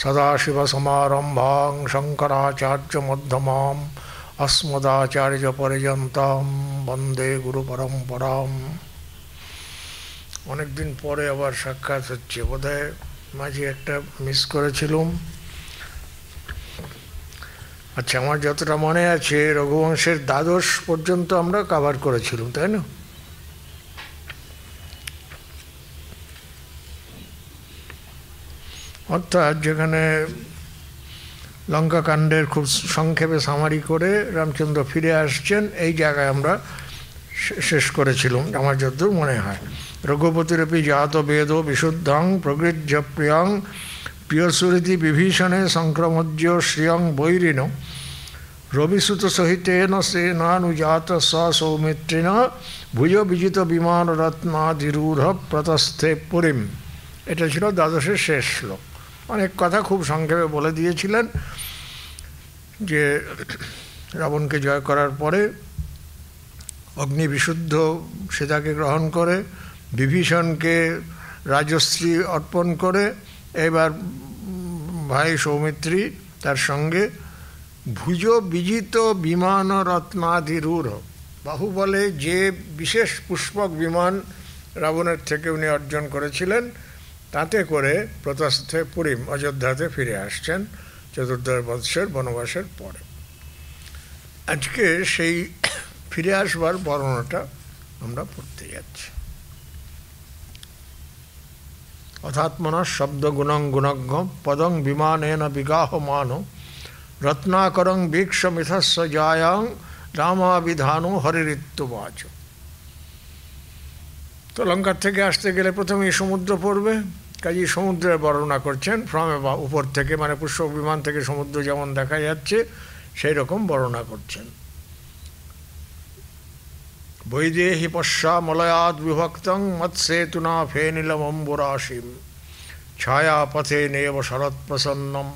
सदाशिवसमारम्भां शङ्कराचार्यमध्यमाम् अस्मदाचार्यपर्यन्तां वन्दे गुरुपरम्पराम्। অনেক দিন পরে আবার সাক্ষাৎ হচ্ছে, বোধহয় মাঝে একটা মিস করেছিলাম। আচ্ছা, আমার যতটা মনে আছে রঘুবংশের দ্বাদশ পর্যন্ত আমরা কভার করেছিলাম, তাই না? অর্থাৎ যেখানে লঙ্কাকাণ্ডের খুব সংক্ষেপে সামারি করে রামচন্দ্র ফিরে আসছেন, এই জায়গায় আমরা শেষ করেছিলাম আমার যতদূর মনে হয়। রঘুপতিরপি জাত বেদ বিশুদ্ধাং প্রগৃহ্য প্রিয়াং প্রিয়সুরীতি বিভীষণে সংক্রমজ্য শ্রিয়ং বৈরিণ রবিসুত সহিতেন সেনানুজাত স সৌমিত্রিণ ভুজ বিজিত বিমান রত্নাদিরূঢ় প্রতস্থে পুরীম। এটা ছিল দ্বাদশের শেষ শ্লোক। অনেক কথা খুব সংক্ষেপে বলে দিয়েছিলেন যে রাবণকে জয় করার পরে অগ্নি বিশুদ্ধ সীতাকে গ্রহণ করে বিভীষণকে রাজশ্রী অর্পণ করে এবার ভাই সৌমিত্রী তার সঙ্গে ভুজ বিজিত বিমান রত্নাদিরূঢ়, বাহুবলে যে বিশেষ পুষ্পক বিমান রাবণের থেকে উনি অর্জন করেছিলেন, তাতে করে প্রতস্থে পুরীম অযোধ্যাতে ফিরে আসছেন চতুর্দশ বৎসর বনবাসের পরে। আজকে সেই ফিরে আসবার বর্ণনাটা আমরা পড়তে যাচ্ছি। অথাত্মনা শব্দ গুণং গুণজ্ঞ পদং বিমানেন বিগাহমান রত্নাকরং বীক্ষ মিথস্য জায়াং রামাবিধানো হরিরিত্যুবাচ। তো লঙ্কার থেকে আসতে গেলে প্রথমেই সমুদ্র পড়বে, কাজেই সমুদ্রের বর্ণনা করছেন ফ্রম উপর থেকে, মানে পুষ্পক বিমান থেকে সমুদ্র যেমন দেখা যাচ্ছে সেই রকম বর্ণনা করছেন। বৈদেহি পশ্যা মলয়াদ বিভক্তং মৎসেতুনা ফেনিলমম্বুরাশিম ছায়াপথে নেব শরৎ প্রসন্নম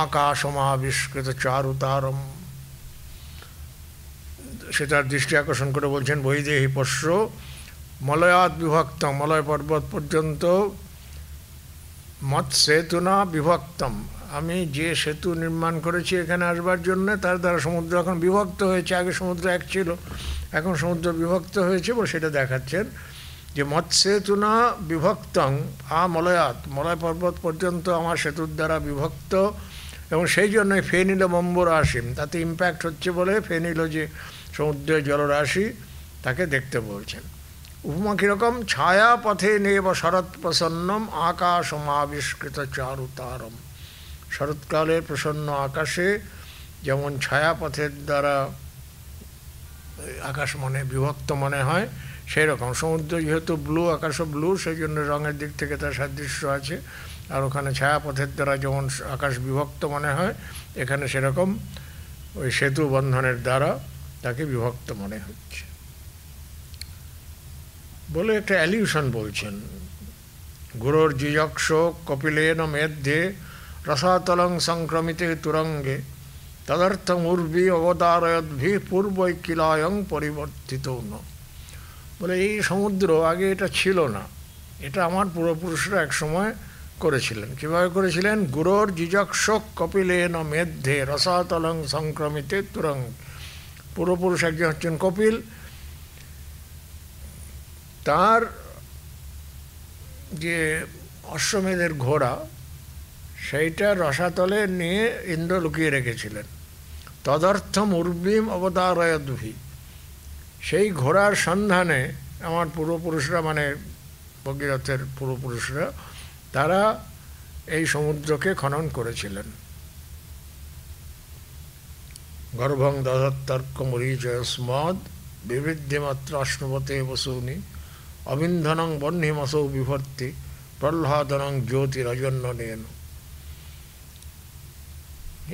আকাশমাবিষ্কৃত চারুতারম। সেটার দৃষ্টি আকর্ষণ করে বলছেন বৈদেহি পশ্য মলয়াদ বিভক্তম, মলয় পর্বত পর্যন্ত, মৎসেতুনা বিভক্তম, আমি যে সেতু নির্মাণ করেছি এখানে আসবার জন্য, তার দ্বারা সমুদ্র এখন বিভক্ত হয়েছে। আগে সমুদ্র এক ছিল, এখন সমুদ্র বিভক্ত হয়েছে বলে সেটা দেখাচ্ছেন যে মৎসেতুনা বিভক্তং মলয়াত, মলয় পর্বত পর্যন্ত আমার সেতুর দ্বারা বিভক্ত, এবং সেই জন্যই ফেনিল মম্বুরাশিম, তাতে ইম্প্যাক্ট হচ্ছে বলে ফেনিল যে সমুদ্রের জলরাশি তাকে দেখতে বলছেন। উপমা কীরকম? ছায়া পথে নেব শরৎ প্রসন্নম আকাশমাবিষ্কৃত চারুতারম। শরৎকালের প্রসন্ন আকাশে যেমন ছায়াপথের দ্বারা আকাশ বিভক্ত মনে হয়, সেই রকম সমুদ্র যেহেতু ব্লু, আকাশও ব্লু, সেই জন্য রঙের দিক থেকে তার সাদৃশ্য আছে। আর ওখানে ছায়াপথের দ্বারা যেমন আকাশ বিভক্ত মনে হয়, এখানে সেরকম ওই সেতু বন্ধনের দ্বারা তাকে বিভক্ত মনে হচ্ছে বলে একটা অ্যালিউশন বলছেন। গুরুর জিজক্ষ কপিলেন মেধ্যে রসাতলং সংক্রমিতে তুরঙ্গে তদর্থম উর্বি অবতারয়দ্ভি পূর্বৈকিলায়ং পরিবর্তিত ন। বলে এই সমুদ্র আগে এটা ছিল না, এটা আমার পূর্বপুরুষরা একসময় করেছিলেন। কীভাবে করেছিলেন? গুরুর জিজক্ষ কপিলেন মেধ্যে রসাতলং সংক্রমিতে তুরঙ্গ। পূর্বপুরুষ একজন হচ্ছেন কপিল, তার যে অশ্বমেধের ঘোড়া সেইটা রসাতলে নিয়ে ইন্দ্র লুকিয়ে রেখেছিলেন। তদর্থম উর্বিম অবতারয়দ্ভি, সেই ঘোড়ার সন্ধানে আমার পূর্বপুরুষরা, মানে ভগীরথের পূর্বপুরুষরা, তারা এই সমুদ্রকে খনন করেছিলেন। গর্ভং দধত্তর্ক মরীচয়স্মাদ বিবৃদ্ধিমাত্র অশ্নুপতে বসূনি অবিন্ধনং বহ্নিমসৌ বিভর্তি প্রহ্লাদনং জ্যোতিরজন্যনেন।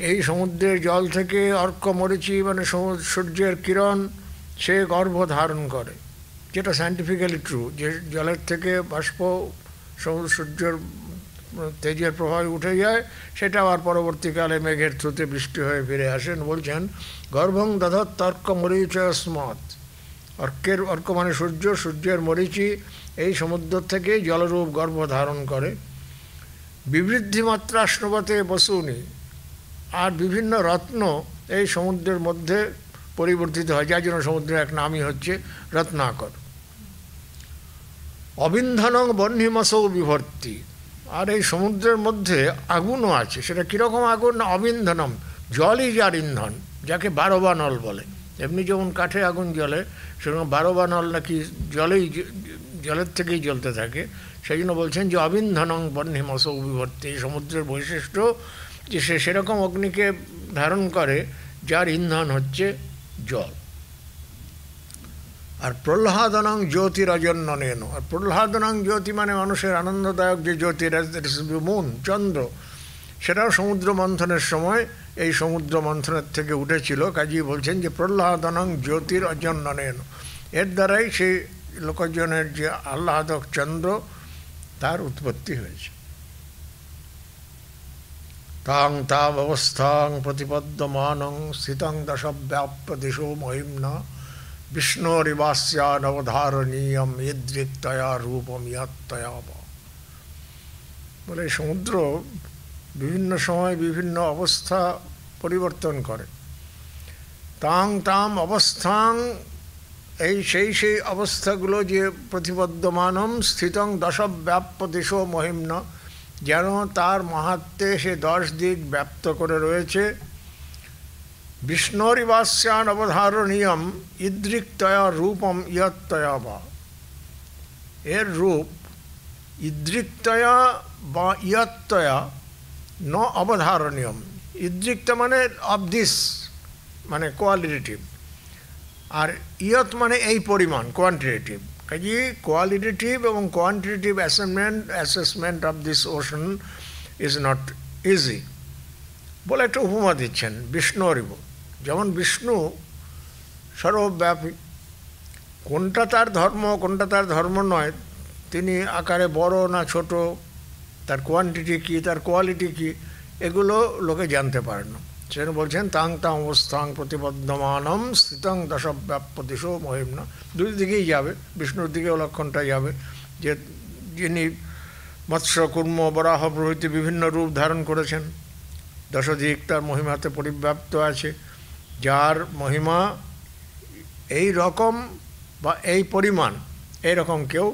এই সমুদ্রের জল থেকে অর্ক মরিচি, মানে সূর্যের কিরণ, সে গর্ভ ধারণ করে, যেটা সায়েন্টিফিক্যালি ট্রু, যে জলের থেকে বাষ্প সূর্যের তেজের প্রভাবে উঠে যায়, সেটা আবার পরবর্তীকালে মেঘের থ্রুতে বৃষ্টি হয়ে ফিরে আসেন। বলছেন গর্ভং দধত্তর্ক মরীচয়স্মাৎ, অর্ক মানে সূর্য, সূর্যের মরিচি এই সমুদ্র থেকে জলরূপ গর্ভ ধারণ করে। বিবৃদ্ধিমাত্রা স্নবতে বসুনি, আর বিভিন্ন রত্ন এই সমুদ্রের মধ্যে পরিবর্তিত হয়, যার জন্য সমুদ্রের এক নামই হচ্ছে রত্নাকর। অবিন্ধনং বহ্নিমসৌ বিভর্তি, আর এই সমুদ্রের মধ্যে আগুনও আছে। সেটা কীরকম আগুন? না অবিন্ধনম, জলই যার ইন্ধন, যাকে বারবানল বলে। এমনি যেমন কাঠে আগুন জ্বলে, সেরকম বারবানল নাকি জলের থেকেই জ্বলতে থাকে। সেই জন্য বলছেন যে অবিন্ধনং বহ্নিমসৌ বিভর্তি, সমুদ্রের বৈশিষ্ট্য যে সে সেরকম অগ্নিকে ধারণ করে যার ইন্ধন হচ্ছে জল। আর প্রহ্লাদনং জ্যোতিরজন্যনেন, আর প্রহ্লাদনং জ্যোতি মানে মানুষের আনন্দদায়ক যে জ্যোতি, মুন, চন্দ্র, সেটাও সমুদ্র মন্থনের সময় এই সমুদ্র মন্থনের থেকে উঠেছিল। কাজী বলছেন যে প্রহ্লাদনং জ্যোতিরজন্যনেন, এর দ্বারাই সেই লোকজনের যে আহ্লাদক চন্দ্র তার উৎপত্তি হয়েছে। তাং তাম অবস্থাং প্রতিপদ্যমানং স্থিতং দশব্যাপ্য দিশো মহিম্না বিষ্ণুরিবাস্যানবধারণীয়ম ইদৃক্তয়া রূপম ইয়াত্তয়া। বলে সমুদ্র বিভিন্ন সময় বিভিন্ন অবস্থা পরিবর্তন করে। তাং তাম অবস্থাং, এই সেই অবস্থাগুলো যে প্রতিপদ্যমানম স্থিতং দশব্যাপ্য দিশো মহিম্না, যেন তার মাহাত্ম্যে সে 10 দিক ব্যাপ্ত করে রয়েছে। বিষ্ণুরিবাস্যান অবধারণীয়ম ইদৃক্তয়া রূপম ইয়ত্তয়া বা, এর রূপ ইদৃক্তয়া বা ইয়ত্তয়া ন অবধারণীয়ম। ইদৃক্ত মানে অফ দিস, মানে কোয়ালিটেটিভ, আর মানে এই পরিমাণ, কোয়ান্টিটেটিভ। কাজে কোয়ালিটেটিভ এবং quantitative assessment of this ocean is not easy বলে একটা উপমা দিচ্ছেন বিষ্ণুরিব। যেমন বিষ্ণু সর্বব্যাপী, কোনটা তার ধর্ম কোনটা তার ধর্ম নয়, তিনি আকারে বড় না ছোট, তার কোয়ান্টিটি কী, তার কোয়ালিটি কী, এগুলো লোকে জানতে পারে না। সেখানে বলছেন তাং তাং অবস্থাং প্রতিপদ্যমানম স্থিতং দশব্যাপ্য দিশো মহিম্না। দুই দিকেই যাবে, বিষ্ণুর দিকেও লক্ষণটা যাবে যে যিনি মৎস্য কুর্ম বরাহ প্রভৃতি বিভিন্ন রূপ ধারণ করেছেন, দশদিক তার মহিমাতে পরিব্যাপ্ত আছে, যার মহিমা এই রকম বা এই পরিমাণ এইরকম কেউ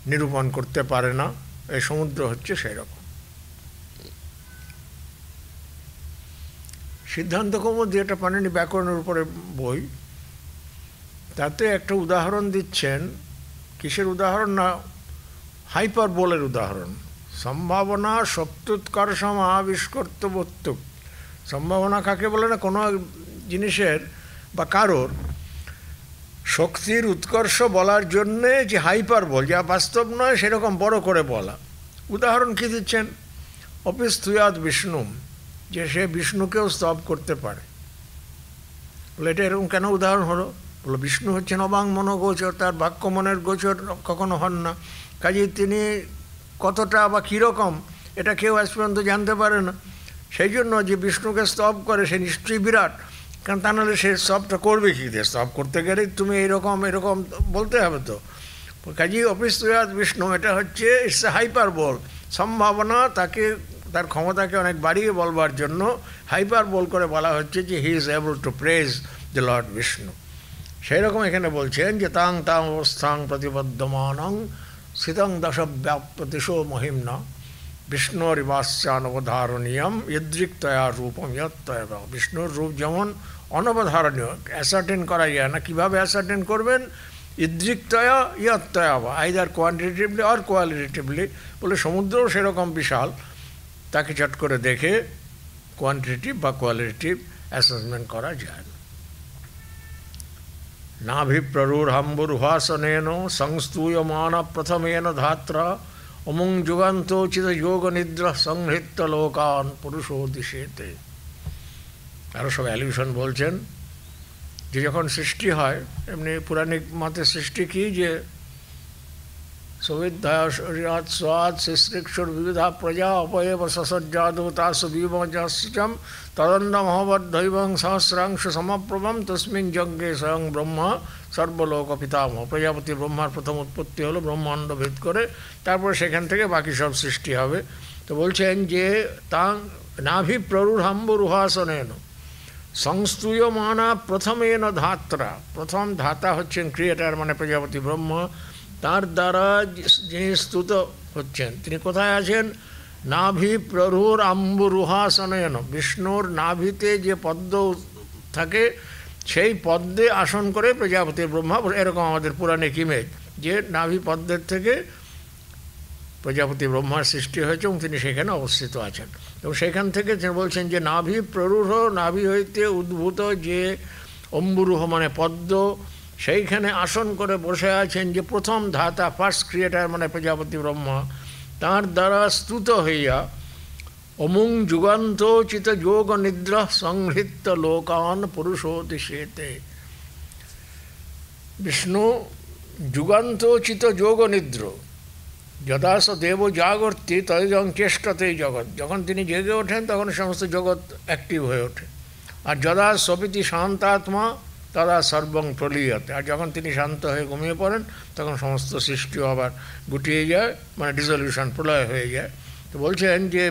নিরূপণ করতে পারে না। এই সমুদ্র হচ্ছে সেই রকম। সিদ্ধান্ত কৌমুদী, এটা পাণিনি ব্যাকরণের উপরে বই, তাতে একটা উদাহরণ দিচ্ছেন। কিসের উদাহরণ? না হাইপারবোলের উদাহরণ। সম্ভাবনা শক্তুৎকর্ষম আবিষ্কর্তবত্তুক। সম্ভাবনা কাকে বলে? না কোনো জিনিসের বা কারোর শক্তির উৎকর্ষ বলার জন্যে যে হাইপারবোল, যা বাস্তব নয় সেরকম বড় করে বলা। উদাহরণ কী দিচ্ছেন? অপিস্তুয়াদ বিষ্ণু, যে সে বিষ্ণুকেও স্তব করতে পারে। বলে এটা এরকম কেন উদাহরণ হলো? বলো বিষ্ণু হচ্ছেন অবাং মনোগোচর, তার বাক্য মনের গোচর কখনো হন না। কাজেই তিনি কতটা বা কীরকম এটা কেউ আজ পর্যন্ত জানতে পারে না। সেই জন্য যে বিষ্ণুকে স্তব করে সে নিশ্চয়ই বিরাট, কারণ তা নাহলে সে স্তবটা করবে কী দিয়ে? স্তব করতে গেলে তুমি এরকম বলতে হবে তো। কাজেই অপিস্তুয়াদ বিষ্ণু, এটা হচ্ছে ইটস এ হাইপারবোল। সম্ভাবনা তাকে, তার ক্ষমতাকে অনেক বাড়িয়ে বলবার জন্য হাইপারবোল করে বলা হচ্ছে যে he is able to praise the lord Vishnu. সেই রকম এখানে বলছেন যে তাং তাং অবস্থাং প্রতিপদ্যমানং স্থিতং দশব্যাপ্য দিশো মহিম্না বিষ্ণুরিবাস্যানবধারণীয়ম ইদৃক্তয়া রূপম ইয়ত্তয়া। বিষ্ণুর রূপ যেমন অনবধারণীয়, অ্যাসার্টেন করা যায় না। কীভাবে অ্যাসার্টেন করবেন? ইদৃক্তয়া ইয়ত্তয়া বা, আইদার কোয়ান্টিটেটিভলি অর কোয়ালিটেটিভলি। বলে সমুদ্রও সেরকম বিশাল, তাকে চট করে দেখে কোয়ান্টিটেটিভ বা কোয়ালিটেটিভ অ্যাসেসমেন্ট করা যায় না। নাভিপ্ররূঢ়াম্বুরুহাসনেন সংস্তূয়মান প্রথমেন ধাত্রা অমুং যুগান্তোচিত যোগ নিদ্রা সংহৃত্য লোকান পুরুষো দিশেতে। আরও সব অ্যালিউশন বলছেন যে যখন সৃষ্টি হয়, এমনি পুরাণিক মতে সৃষ্টি কি, যে সুবিধাত স্বাদ শিশ্রিক্ষুর বিবিধা প্রজা অপয়েব সসজ্জাদূতাসু বিমজস্যম তদন্দমহবদ্ধৈবং সহস্রাংশু সমপ্রভম তস্মিন যজ্ঞে স্বয়ং ব্রহ্মা সর্বলোক পিতামহ। প্রজাপতি ব্রহ্মার প্রথম উৎপত্তি হলো ব্রহ্মাণ্ড ভেদ করে, তারপরে সেখান থেকে বাকি সব সৃষ্টি হবে। তো বলছেন যে তাং নাভি প্ররুহাম্বরুহাসনেন সংস্তুয়মানা প্রথমেন ধাত্রা, প্রথম ধাতা হচ্ছেন ক্রিয়েটার মানে প্রজাপতি ব্রহ্মা, তার দ্বারা যিনি স্তুত হচ্ছেন তিনি কোথায় আছেন? নাভি প্ররুর আম্বুরুহাসনেন, বিষ্ণুর নাভিতে যে পদ্ম থাকে সেই পদ্মে আসন করে প্রজাপতি ব্রহ্মা, এরকম আমাদের পৌরাণিক ইমেজ যে নাভি পদ্মের থেকে প্রজাপতি ব্রহ্মার সৃষ্টি হয়েছে এবং তিনি সেখানে অবস্থিত আছেন। এবং সেখান থেকে তিনি বলছেন যে নাভি প্ররূঢ়, নাভি হইতে উদ্ভূত যে অম্বুরুহ মানে পদ্ম, সেইখানে আসন করে বসে আছেন যে প্রথম ধাতা, ফার্স্ট ক্রিয়েটার মানে প্রজাপতি ব্রহ্মা, তাঁর দ্বারা স্তুত হইয়া অমুং যুগান্তোচিত যোগ নিদ্রা সংহৃত লোকান পুরুষোদিশেতে। বিষ্ণু যুগান্তোচিত যোগ নিদ্র যদা স দেব জাগর্তি তদং চেষ্টতেই জগৎ, যখন তিনি জেগে ওঠেন তখন সমস্ত জগৎ অ্যাক্টিভ হয়ে ওঠে। আর যদা সপিতি শান্তাত্মা তদা সর্বং প্রলীয়তে, আর যখন তিনি শান্ত হয়ে ঘুমিয়ে পড়েন তখন সমস্ত সৃষ্টিও আবার গুটিয়ে যায়, মানে ডিসলিউশন, প্রলয় হয়ে যায়। তো বলছেন যে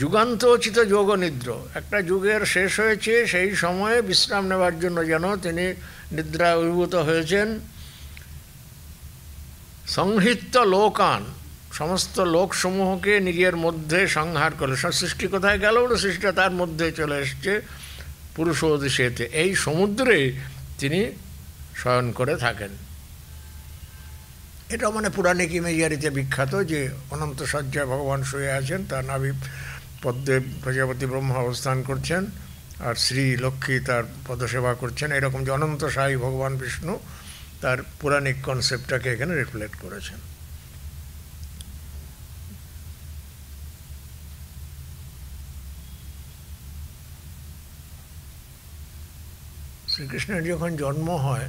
যুগান্তোচিত যোগ নিদ্র, একটা যুগের শেষ হয়েছে, সেই সময়ে বিশ্রাম নেওয়ার জন্য যেন তিনি নিদ্রায় অভিভূত হয়েছেন। সংহৃত লোকান, সমস্ত লোকসমূহকে নিজের মধ্যে সংহার করলে, সৃষ্টি কোথায় গেল? সৃষ্টিটা তার মধ্যে চলে এসছে পুরুষোদিশেতে, এই সমুদ্রে তিনি শয়ন করে থাকেন। এটা মানে পৌরাণিক ইমেজারিতে বিখ্যাত যে অনন্ত সজ্জায় ভগবান শুয়ে আছেন, তার নাভি পদ্মে প্রজাপতি ব্রহ্মা অবস্থান করছেন আর শ্রী লক্ষ্মী তার পদসেবা করছেন। এরকম যে অনন্ত সাই ভগবান বিষ্ণু তার পৌরাণিক কনসেপ্টটাকে এখানে রিফ্লেক্ট করেছেন। শ্রীকৃষ্ণের যখন জন্ম হয়,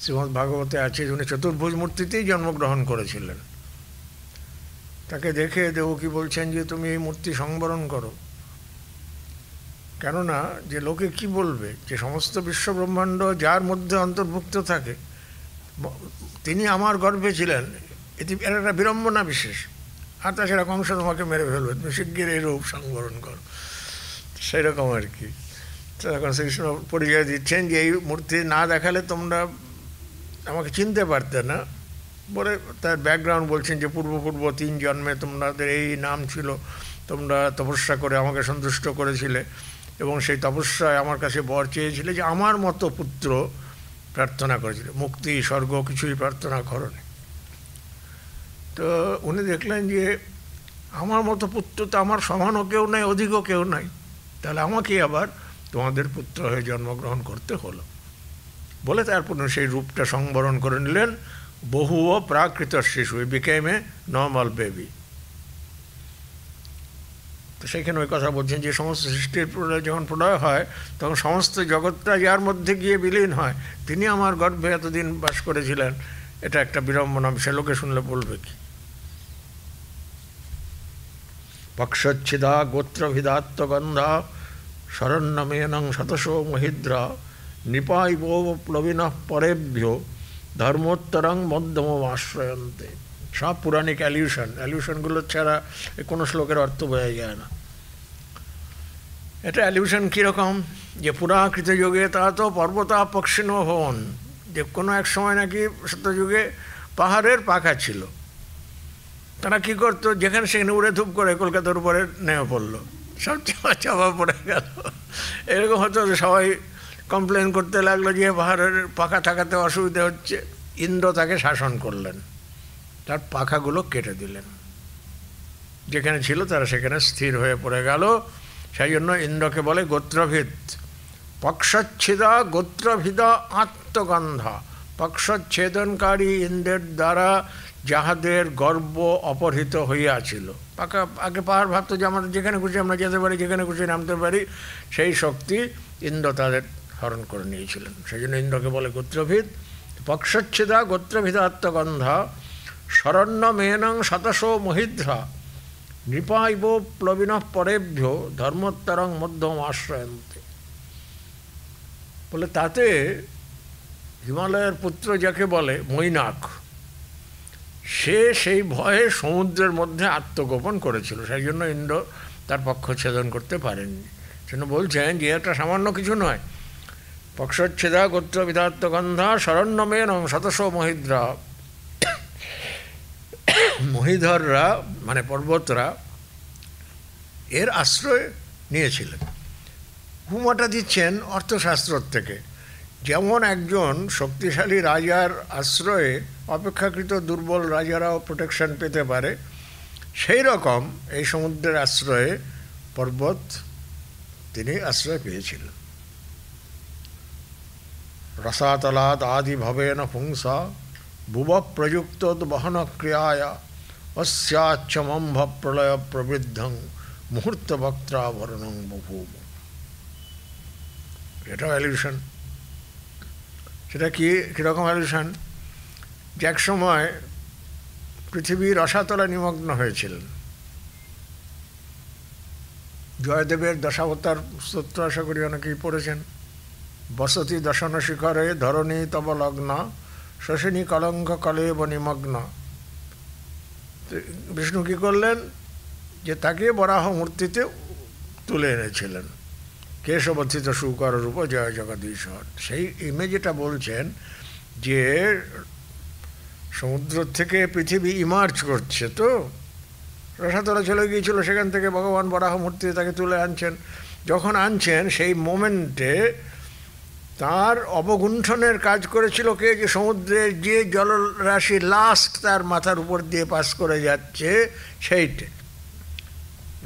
শ্রীমদ্ ভাগবতে আছে উনি চতুর্ভুজ মূর্তিতেই জন্মগ্রহণ করেছিলেন। তাকে দেখে দেবকী বলছেন যে তুমি এই মূর্তি সংবরণ করো, কেননা যে লোকে কি বলবে যে সমস্ত বিশ্ব ব্রহ্মাণ্ড যার মধ্যে অন্তর্ভুক্ত থাকে তিনি আমার গর্ভে ছিলেন, এটি এর একটা বিড়ম্বনা বিশেষ। আর তাছাড়া কংস তোমাকে মেরে ফেলবে, তুমি শিগগির এই রূপ সংবরণ করো, সেরকম আর কি। তখন শ্রীকৃষ্ণ পরিচয় দিচ্ছেন যে এই মূর্তি না দেখালে তোমরা আমাকে চিনতে পারতে না বলে তার ব্যাকগ্রাউন্ড বলছেন যে পূর্ব 3 জন্মে তোমাদের এই নাম ছিল, তোমরা তপস্যা করে আমাকে সন্তুষ্ট করেছিলে এবং সেই তপস্যায় আমার কাছে বর চেয়েছিলে যে আমার মতো পুত্র প্রার্থনা করেছিল, মুক্তি স্বর্গ কিছুই প্রার্থনা করনি। তো উনি দেখলেন যে আমার মতো পুত্র তো আমার সমানও কেউ নাই, অধিকও কেউ নাই, তাহলে আমাকে আবার তোমাদের পুত্র হয়ে জন্মগ্রহণ করতে হলো বলে তারপর সেই রূপটা সংবরণ করে নিলেন। বহু প্রাকৃত শিশু, বিকেম এ নর্মাল বেবি। তো সেইখানে ওই কথা বলছেন যে সমস্ত সৃষ্টির প্রলয় যখন প্রলয় হয় তখন সমস্ত জগৎটা যার মধ্যে গিয়ে বিলীন হয়, তিনি আমার গর্ভে এতদিন বাস করেছিলেন, এটা একটা বিড়ম্বনা। সে লোকে শুনলে বলবে কি? পক্ষচ্ছিদা গোত্রভিদাত্মগন্ধা শরণ্যমেনং শতশো মহিদ্রা নৃপাইব প্লবিনঃ পরেভ্য ধর্মোত্তরং মধ্যম আশ্রয়ন্তে। সব পৌরাণিক অ্যালিউশনগুলো ছাড়া কোনো শ্লোকের অর্থ বোঝা যায় না। এটা অ্যালিউশন কীরকম? যে পুরাকৃত যুগে তা তো পর্বতা পক্ষিণ হন, যে কোনো এক সময় নাকি সত্যযুগে পাহাড়ের পাখা ছিল, তারা কী করতো, যেখানে সেখানে উড়ে ধূপ করে কলকাতার উপরে নেমে পড়লো, সব চাপা পড়ে গেল। এরকম হতো, সবাই কমপ্লেন করতে লাগলো যে পাহাড়ের পাখা থাকাতে অসুবিধা হচ্ছে। ইন্দ্র তাকে শাসন করলেন, তার পাখাগুলো কেটে দিলেন, যেখানে ছিল তারা সেখানে স্থির হয়ে পড়ে গেল। সেই জন্য ইন্দ্রকে বলে গোত্রভিদ। পক্ষচ্ছেদা গোত্রভিদা আত্মগন্ধা, পক্ষচ্ছেদনকারী ইন্দ্রের দ্বারা যাহাদের গর্ব অপহৃত হইয়াছিল। পাকা আগে পাহাড় ভাবতো যে আমাদের যেখানে খুশি আমরা যেতে পারি, যেখানে খুশি নামতে পারি, সেই শক্তি ইন্দ্র তাদের হরণ করে নিয়েছিলেন। সেই জন্য ইন্দ্রকে বলে গোত্রভিদ। পক্ষচ্ছেদা গোত্রভিদা আত্মগন্ধা শরণ্যমেনং শতশো মহিদ্রা নৃপাইব প্লবিনঃ পরেভ্য ধর্মোত্তরং মধ্যম আশ্রয়ন্তে। বলে তাতে হিমালয়ের পুত্র যাকে বলে মৈনাক, সে সেই ভয়ে সমুদ্রের মধ্যে আত্মগোপন করেছিল, সেই জন্য ইন্দ্র তার পক্ষ ছেদন করতে পারেননি। সেজন্য বলছেন যে এটা সামান্য কিছু নয়। পক্ষচ্ছেদা গোত্র বিধাত্মগন্ধা শরণ্যমেন শতশ মহিদ্রা। মহিধররা মানে পর্বতরা এর আশ্রয় নিয়েছিলেন। উপমাটা দিচ্ছেন অর্থশাস্ত্র থেকে। যেমন একজন শক্তিশালী রাজার আশ্রয়ে অপেক্ষাকৃত দুর্বল রাজারাও প্রোটেকশন পেতে পারে, সেই রকম এই সমুদ্রের আশ্রয়ে পর্বত তিনি আশ্রয় পেয়েছিলেন। রসাতলাদ আদি ভবেন পুংসা ভুব প্রযুক্ত বহন ক্রিয়ায়া অস্যাচ্ছমম্ভ প্রলয় প্রবৃদ্ধং মুহূর্ত বক্ত্রাবরণং বভূব। এটাও অ্যালিউশন। সেটা কীরকম অ্যালিউশন? যে এক সময় পৃথিবী রসাতলে নিমগ্ন হয়েছিলেন। জয়দেবের দশাবতার স্তোত্র আশা করি অনেকেই পড়েছেন। বসতি দশন শিখরে ধরণী তব লগ্ন শশিনী কলঙ্ক কলেব নিমগ্ন। বিষ্ণু কী করলেন? যে তাকে বরাহ মূর্তিতে তুলে এনেছিলেন। কেশবর্ধিত শুকর রূপ জয় জগদীশ্বর। সেই ইমেজটা বলছেন যে সমুদ্র থেকে পৃথিবী ইমার্জ করছে, তো রসাতলে চলে গিয়েছিল, সেখান থেকে ভগবান বরাহ মূর্তিতে তাকে তুলে আনছেন। যখন আনছেন সেই মোমেন্টে তার অবগুণ্ঠনের কাজ করেছিল কে? যে সমুদ্রের যে জলরাশি লাস্ট তার মাথার উপর দিয়ে পাস করে যাচ্ছে সেইটা।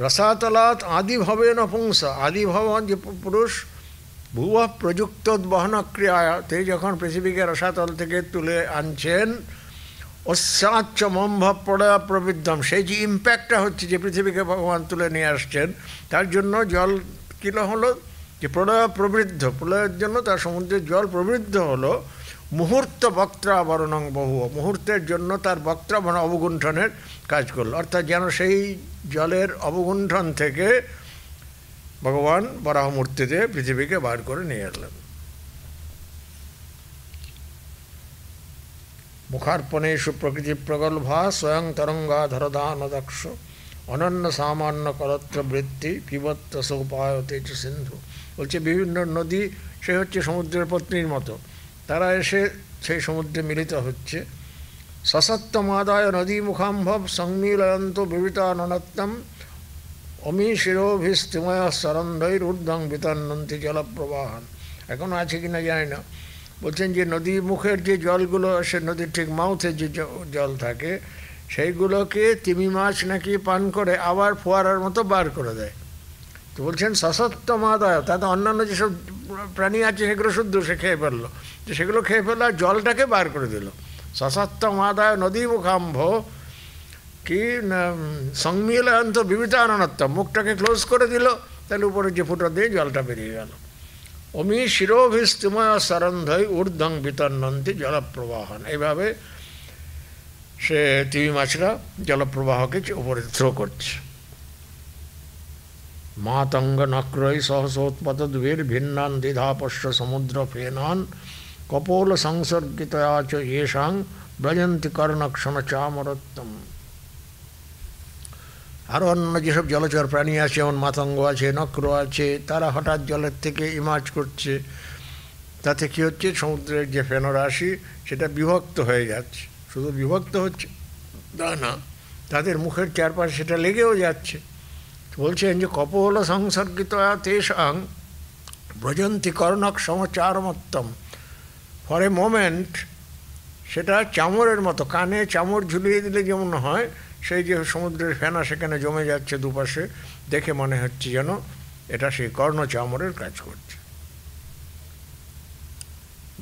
রসাতলাৎ আদি ভবেন পুংসা, আদি ভবন যে পুরুষ ভুব প্রযুক্ত বহন ক্রিয়ায়, তিনি যখন পৃথিবীকে রসাতল থেকে তুলে আনছেন অস্যাচ্চ মম্ভ প্রলয় প্রবৃদ্ধম, সেই যে ইম্প্যাক্টটা হচ্ছে যে পৃথিবীকে ভগবান তুলে নিয়ে আসছেন, তার জন্য জল কিলো হলো যে প্রলয় প্রবৃদ্ধ, প্রলয়ের জন্য তার সমুদ্রের জল প্রবৃদ্ধ হলো। মুহূর্ত বক্ত্রাবরণং বহু, মুহূর্তের জন্য তার বক্ত্রাবরণ অবগুণ্ঠনের কাজ করলো। অর্থাৎ যেন সেই জলের অবগুণ্ঠন থেকে ভগবান বরাহ মূর্তিতে পৃথিবীকে বার করে নিয়ে এলেন। মুখার্পণেষু প্রকৃতি প্রগল্ভা স্বয়ং তরঙ্গাধরদানদক্ষ অনন্য সামান্য করত্র বৃত্তি পিবত্ত সৌপায়তে চ সিন্ধু। বলছে বিভিন্ন নদী সে হচ্ছে সমুদ্রের পত্নীর মতো, তারা এসে সেই সমুদ্রে মিলিত হচ্ছে। সসত্তমাদায় নদী মুখাম্ভব সংমিলয়ন্ত বিবিতাননত্তম অমি শিরোভিস্তিময় সরন্ধৈর ঊর্ধ্বং বিতন্নন্তি জলপ্রবাহান। এখনও আছে কিনা জানি না। বলছেন যে নদী মুখের যে জলগুলো আসে, নদীর ঠিক মাউথে যে জল থাকে, সেইগুলোকে তিমি মাছ নাকি পান করে আবার ফোয়ারার মতো বার করে দেয়। তো বলছেন সসত্তমাদায়, তাতে অন্যান্য যেসব প্রাণী আছে সেগুলো শুদ্ধ সে খেয়ে ফেললো, যে সেগুলো খেয়ে ফেললো আর জলটাকে বার করে দিল। সসত্তমাদায় নদী মুখাম্ভ কি সংমিলয়ন্ত বিবিতাননত্ব, মুখটাকে ক্লোজ করে দিল, তাহলে উপরে যে ফুটো দিয়ে জলটা বেরিয়ে গেল। অমি শিরোভিস্তিময় সরন্ধৈ ঊর্ধ্বং বিতন্নন্তি জলপ্রবাহন। এইভাবে সে তিমি মাছরা জলপ্রবাহকে উপরে থ্রো করছে। মাতঙ্গ নক্রৈ সহসোৎপতদ্বীর ভিন্নান দ্বিধাপস্য সমুদ্র ফেনান কপোল সংসর্গিতয়া চ येषां ব্রজন্তি কর্ণক্ষণ চামরত্তম। আরও অন্য যেসব জলচর প্রাণী আছে, যেমন মাতঙ্গ আছে, নক্র আছে, তারা হঠাৎ জলের থেকে ইমার্জ করছে। তাতে কী হচ্ছে? সমুদ্রের যে ফেনরাশি সেটা বিভক্ত হয়ে যাচ্ছে। শুধু বিভক্ত হচ্ছে তা না, তাদের মুখের চারপাশে সেটা লেগেও যাচ্ছে। বলছেন যে কপোল সংসর্গিত তেষাং ব্রজন্তি কর্ণক সমচারমত্তম। ফর এ মোমেন্ট সেটা চামড়ের মতো, কানে চামড় ঝুলিয়ে দিলে যেমন হয়, সেই যে সমুদ্রের ফেনা সেখানে জমে যাচ্ছে দুপাশে, দেখে মনে হচ্ছে যেন এটা সেই কর্ণ চামড়ের কাজ করছে।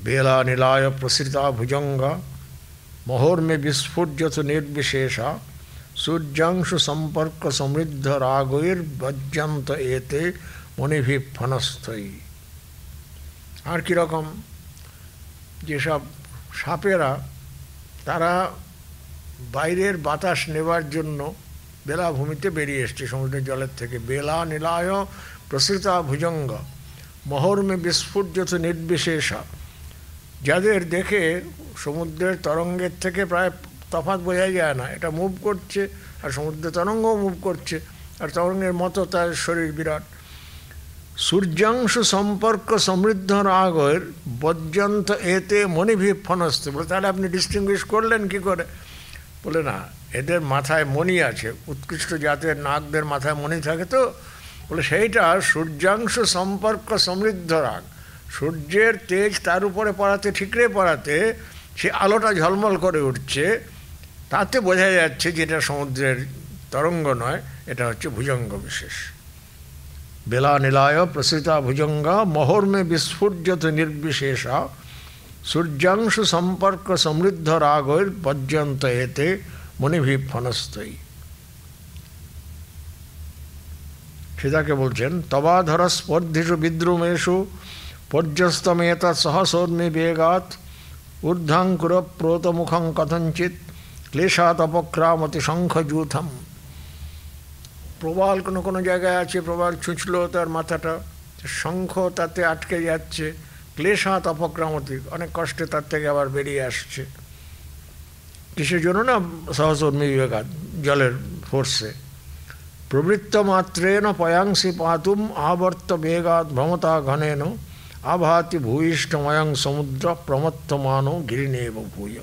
বেলা নীলায় প্রসৃতা ভুজঙ্গা মহোর্মে বিস্ফুর্যত নির্বিশেষা সূর্যাংশু সম্পর্ক সমৃদ্ধ রাগৈর বজ্জান্ত এতে মনিভি ফনস্থয়ী। আর কীরকম? যেসব সাপেরা তারা বাইরের বাতাস নেবার জন্য বেলাভূমিতে বেরিয়ে এসছে সমুদ্রের জলের থেকে। বেলা নীলায় প্রসৃতা ভুজঙ্গ মহোর্মে বিস্ফুর্যত নির্বিশেষা, যাদের দেখে সমুদ্রের তরঙ্গের থেকে প্রায় তফাৎ বোঝা যায় না, এটা মুভ করছে আর সমুদ্রের তরঙ্গও মুভ করছে, আর তরঙ্গের মতো তার শরীর বিরাট। সূর্যাংশু সম্পর্ক সমৃদ্ধ রাগের বজ্রন্ত এতে মণিভি ফনস্তে। বলে তাহলে আপনি ডিস্টিংগুইশ করলেন কি করে? বলে না, এদের মাথায় মণি আছে, উৎকৃষ্ট জাতের নাগদের মাথায় মণি থাকে তো। বলে সেইটা সূর্যাংশু সম্পর্ক সমৃদ্ধ রাগ, সূর্যের তেজ তার উপরে পড়াতে, ঠিকরে পড়াতে সে আলোটা ঝলমল করে উঠছে, তাতে বোঝা যাচ্ছে যে এটা সমুদ্রের তরঙ্গ নয়, এটা হচ্ছে ভুজঙ্গ বিশেষ। বেলা নীলায় প্রসৃতা ভুজঙ্গা মহর্মে বিস্ফুর্যত নির্বিশেষা সূর্যাংশু সম্পর্ক সমৃদ্ধ রাগৈর পর্যন্ত এতে মণিভি ফনস্তই। সীতাকে বলছেন, তবাধর স্পর্ধিষু বিদ্রুমেষু পর্যস্তমেত সহসোর্মি বেগাৎ ঊর্ধ্বাঙ্কুর প্रोतमुखं কথঞ্চিৎ ক্লেশাৎ অপক্রামতি শঙ্খযূথম। প্রবাল কোনো কোনো জায়গায় আছে, প্রবাল ছুঁচলো তার মাথাটা, শঙ্খ তাতে আটকে যাচ্ছে, ক্লেশাৎ অপক্রামতি, অনেক কষ্টে তার থেকে আবার বেরিয়ে আসছে। কিসের জন্য? না সহসোর্মি বেগাৎ, জলের ফোর্সে। প্রবৃত্ত মাত্রেণ পয়াংসি পাতুম আবর্ত বেগাৎ ভ্রমতা ঘনেন আভাতি ভূয়িষ্ঠময়ং সমুদ্র প্রমত্তমানো গিরিনেব ভূয়।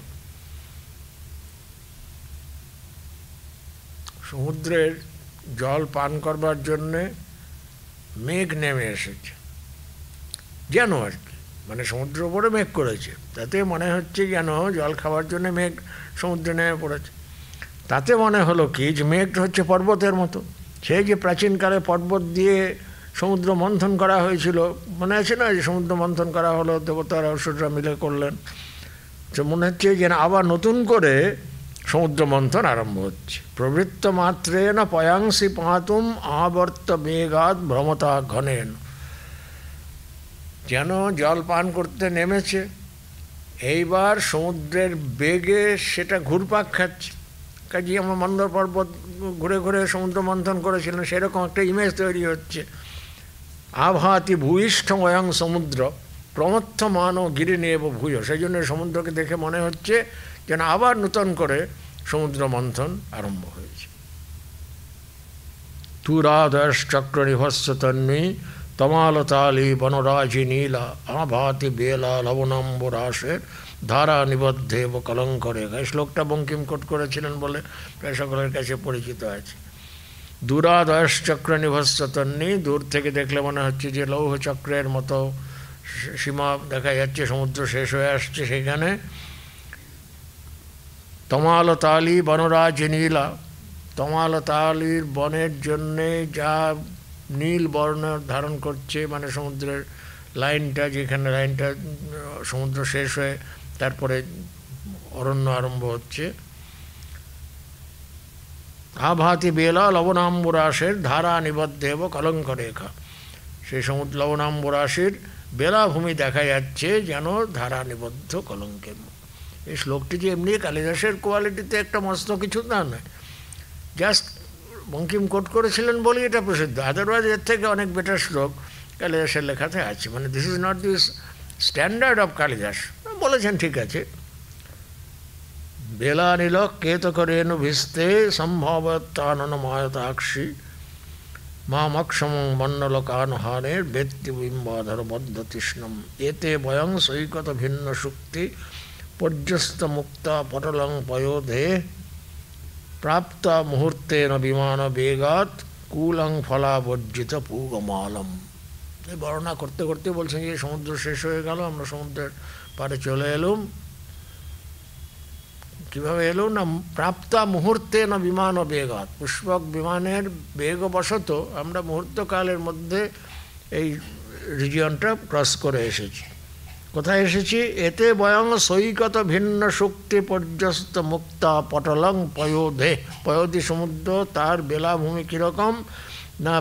সমুদ্রের জল পান করবার জন্যে মেঘ নেমে এসেছে যেন আর কি, মানে সমুদ্র উপরে মেঘ করেছে, তাতে মনে হচ্ছে যেন জল খাওয়ার জন্য মেঘ সমুদ্রে নেমে পড়েছে। তাতে মনে হলো কি যে মেঘটা হচ্ছে পর্বতের মতো। সেই যে প্রাচীনকালে পর্বত দিয়ে সমুদ্র মন্থন করা হয়েছিল, মনে আছে না? যে সমুদ্র মন্থন করা হলো, দেবতারা অসুররা মিলে করলেন, তো মনে হচ্ছে যেন আবার নতুন করে সমুদ্র মন্থন আরম্ভ হচ্ছে। প্রবৃত্ত মাত্রেণ পয়াংসি পাতুম আবর্ত বেগাৎ ভ্রমতা ঘনেন। যেন জল পান করতে নেমেছে, এইবার সমুদ্রের বেগে সেটা ঘুরপাক খাচ্ছে। কাজে আমরা মন্দর পর্বত ঘুরে ঘুরে সমুদ্র মন্থন করেছিলেন, সেরকম একটা ইমেজ তৈরি হচ্ছে। আভাতি ভূয়িষ্ঠময়ং সমুদ্র প্রমত্তমান গিরিনেব ভূয়। সেই জন্য সমুদ্রকে দেখে মনে হচ্ছে যেন আবার নূতন করে সমুদ্র মন্থন আরম্ভ হয়েছে। তুরাদশ চক্র নিভস্য তন্মী তমালতালি বনরাজি নীলা আভাতি বেলা লবণাম্বরাসের ধারা নিবদ্ধেব কলঙ্করেখা। এই শ্লোকটা বঙ্কিমকোট করেছিলেন বলে প্রায় সকলের কাছে পরিচিত আছে। দুরাদশ চক্র নিভস্য তন্মী, দূর থেকে দেখলে মনে হচ্ছে যে লৌহ চক্রের মতো সীমা দেখা যাচ্ছে, সমুদ্র শেষ হয়ে আসছে সেখানে। তমালতালি বনরাজি নীলা, তমালতালির বনের জন্যে যা নীল বর্ণ ধারণ করছে, মানে সমুদ্রের লাইনটা, যেখানে লাইনটা সমুদ্র শেষ হয়ে তারপরে অরণ্য আরম্ভ হচ্ছে। আভাতি বেলা লবণাম্বরাসের ধারা নিবদ্ধেব কলঙ্করেখা। সেই সমুদ্র লবণাম্বরাসের বেলাভূমি দেখা যাচ্ছে যেন ধারা নিবদ্ধ কলঙ্কের। এই শ্লোকটি যে এমনি কালিদাসের কোয়ালিটিতে একটা মস্ত কিছু না নয়, জাস্ট বঙ্কিম কোট করেছিলেন বলেই এটা প্রসিদ্ধ। আদারওয়াইজ এর থেকে অনেক বেটার শ্লোক কালিদাসের লেখাতে আছে। মানে this is not this standard of Kalidas, বলেছেন ঠিক আছে। বেলা নীল কেতক রেণু ভিস্তে সম্ভবতানন মায়তাক্ষী মামক্ষম মন্ডলকানহানের বেত্তি বিম্বাধর বদ্ধ তৃষ্ণম এতে বয়ং সৈকত ভিন্ন শুক্তি পর্যস্ত মুক্তা পটলং পয়োধে প্রাপ্ত মুহূর্তেন বিমান বেগাৎ কুলং ফলাবর্জিত পুগমালম। এই বর্ণনা করতে করতে বলছেন যে সমুদ্র শেষ হয়ে গেল, আমরা সমুদ্রের পাড়ে চলে এলুম। কীভাবে এলো? না প্রাপ্তা মুহূর্তে না বিমান বেগাৎ, পুষ্পক বিমানের বেগবশত আমরা মুহূর্তকালের মধ্যে এই রিজিয়নটা ক্রস করে এসেছি। কোথায় এসেছি? এতে বয়ং সৈকত ভিন্ন শক্তি পর্যস্ত মুক্তা পটলং পয়োধে। পয়োধি সমুদ্র, তার বেলাভূমি কীরকম না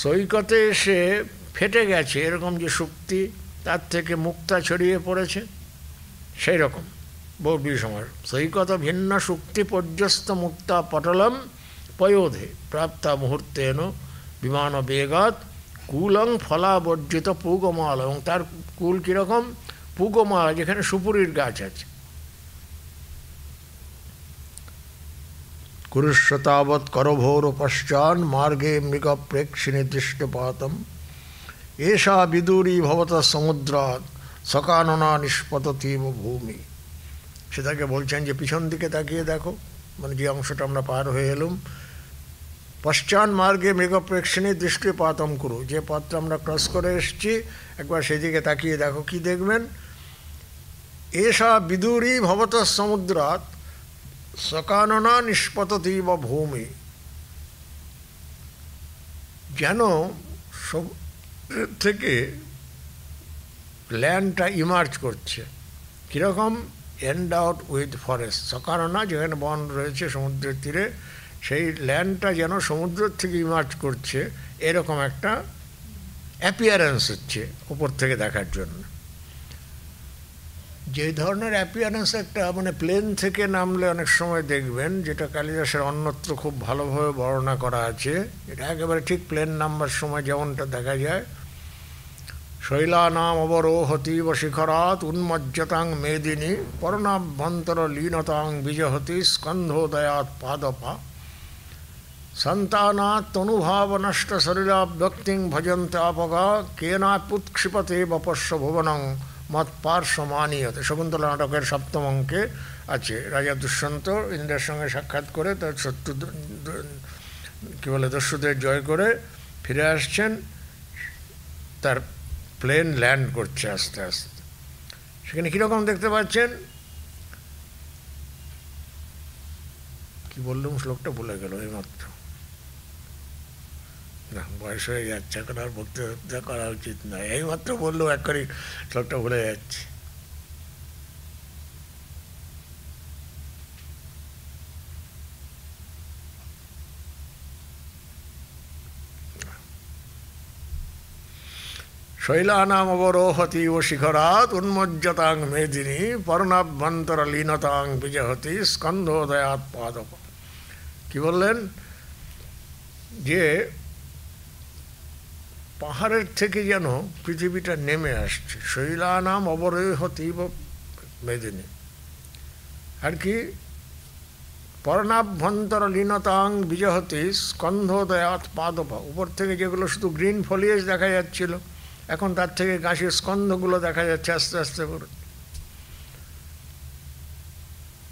সৈকতে এসে ফেটে গেছে, এরকম যে শক্তি তার থেকে মুক্তা ছড়িয়ে পড়েছে সেই রকম বহু সময়। সৈকত ভিন্ন শক্তি পর্যস্ত মুক্তা পটলম পয়োধে প্রাপ্তা মুহূর্তেন বিমান বেগাৎ কুলং ফলাবর্জিত পুগমাল। এবং তার কুল কীরকম? পুগমাল, যেখানে সুপুরির গাছ আছে। কুরুষ্বতাবৎ করভোর পশ্চান মার্গে মৃগ প্রেক্ষিণী দৃষ্টপাতম এষা বিদুরী ভবত সমুদ্রাৎ সকাননা নিষ্পততীব ভূমি। সেটাকে বলছেন যে পিছন দিকে তাকিয়ে দেখো, মানে যে অংশটা আমরা পার হয়ে এলুম, পশ্চান মার্গে মৃগপ্রেক্ষিণী দৃষ্টিপাতম করু, যে পথটা আমরা ক্রস করে এসেছি একবার সেদিকে তাকিয়ে দেখো। কি দেখবেন? এষা বিদুরী ভবত সমুদ্রাৎ সকাননা নিষ্পততীব ভূমি, যেন থেকে ল্যান্ডটা ইমার্জ করছে। কীরকম? And out with forest. সকাননা যেখানে বন রয়েছে সমুদ্রের তীরে, সেই ল্যান্ডটা যেন সমুদ্রের থেকে ইমার্জ করছে, এরকম একটা অ্যাপিয়ারেন্স হচ্ছে উপর থেকে দেখার জন্য। যে ধরনের অ্যাপিয়ারেন্স একটা মানে প্লেন থেকে নামলে অনেক সময় দেখবেন, যেটা কালিদাসের অন্যত্র খুব ভালোভাবে বর্ণনা করা আছে, এটা একেবারে ঠিক প্লেন নামবার সময় যেমনটা দেখা যায়, শৈলানাম অবরোহতীব শিখরাৎ উন্মজ্জতাং মেদিনী পর্ণাভ্যন্তর লীনতাং বিজহতি স্কন্ধোদয়াৎ পাদপা সন্তানাৎ তনুভাব নষ্ট শরীরাব্যক্তিং ভজন্তাপগা কেনাপুৎক্ষিপতে বপস্য ভুবনং মত পার্শ্বমানীয়তে। শকুন্তলা নাটকের সপ্তম অঙ্কে আছে। রাজা দুষ্যন্ত ইন্দ্রের সঙ্গে সাক্ষাৎ করে তার শত্রু কী বলে দস্যুদের জয় করে ফিরে আসছেন, তার প্লেন ল্যান্ড করছে আস্তে আস্তে। সেখানে কীরকম দেখতে পাচ্ছেন? কি বললাম শ্লোকটা ভুলে গেল এইমাত্র। না, বয়স হয়ে যাচ্ছে, এখন আর বক্তৃতা করা উচিত নয়। এইমাত্র বললেও একবারই শ্লোকটা ভুলে যাচ্ছে। শৈলানাম অবরোহতীব শিখরাৎ উন্মজ্জতাং মেদিনী পর্ণাভ্যন্তর লীনতাং বিজহতি স্কন্ধোদয়াৎ পাদপ। কি বললেন? যে পাহাড়ের থেকে যেন পৃথিবীটা নেমে আসছে। শৈলানাম অবরোহতীব মেদিনী, আর কি পর্ণাভ্যন্তর লীনতাং বিজহতি স্কন্ধোদয়াৎ পাদপ। উপর থেকে যেগুলো শুধু গ্রিন ফলিয়েজ দেখা যাচ্ছিল, এখন তার থেকে গাছের স্কন্ধগুলো দেখা যাচ্ছে আস্তে আস্তে করে।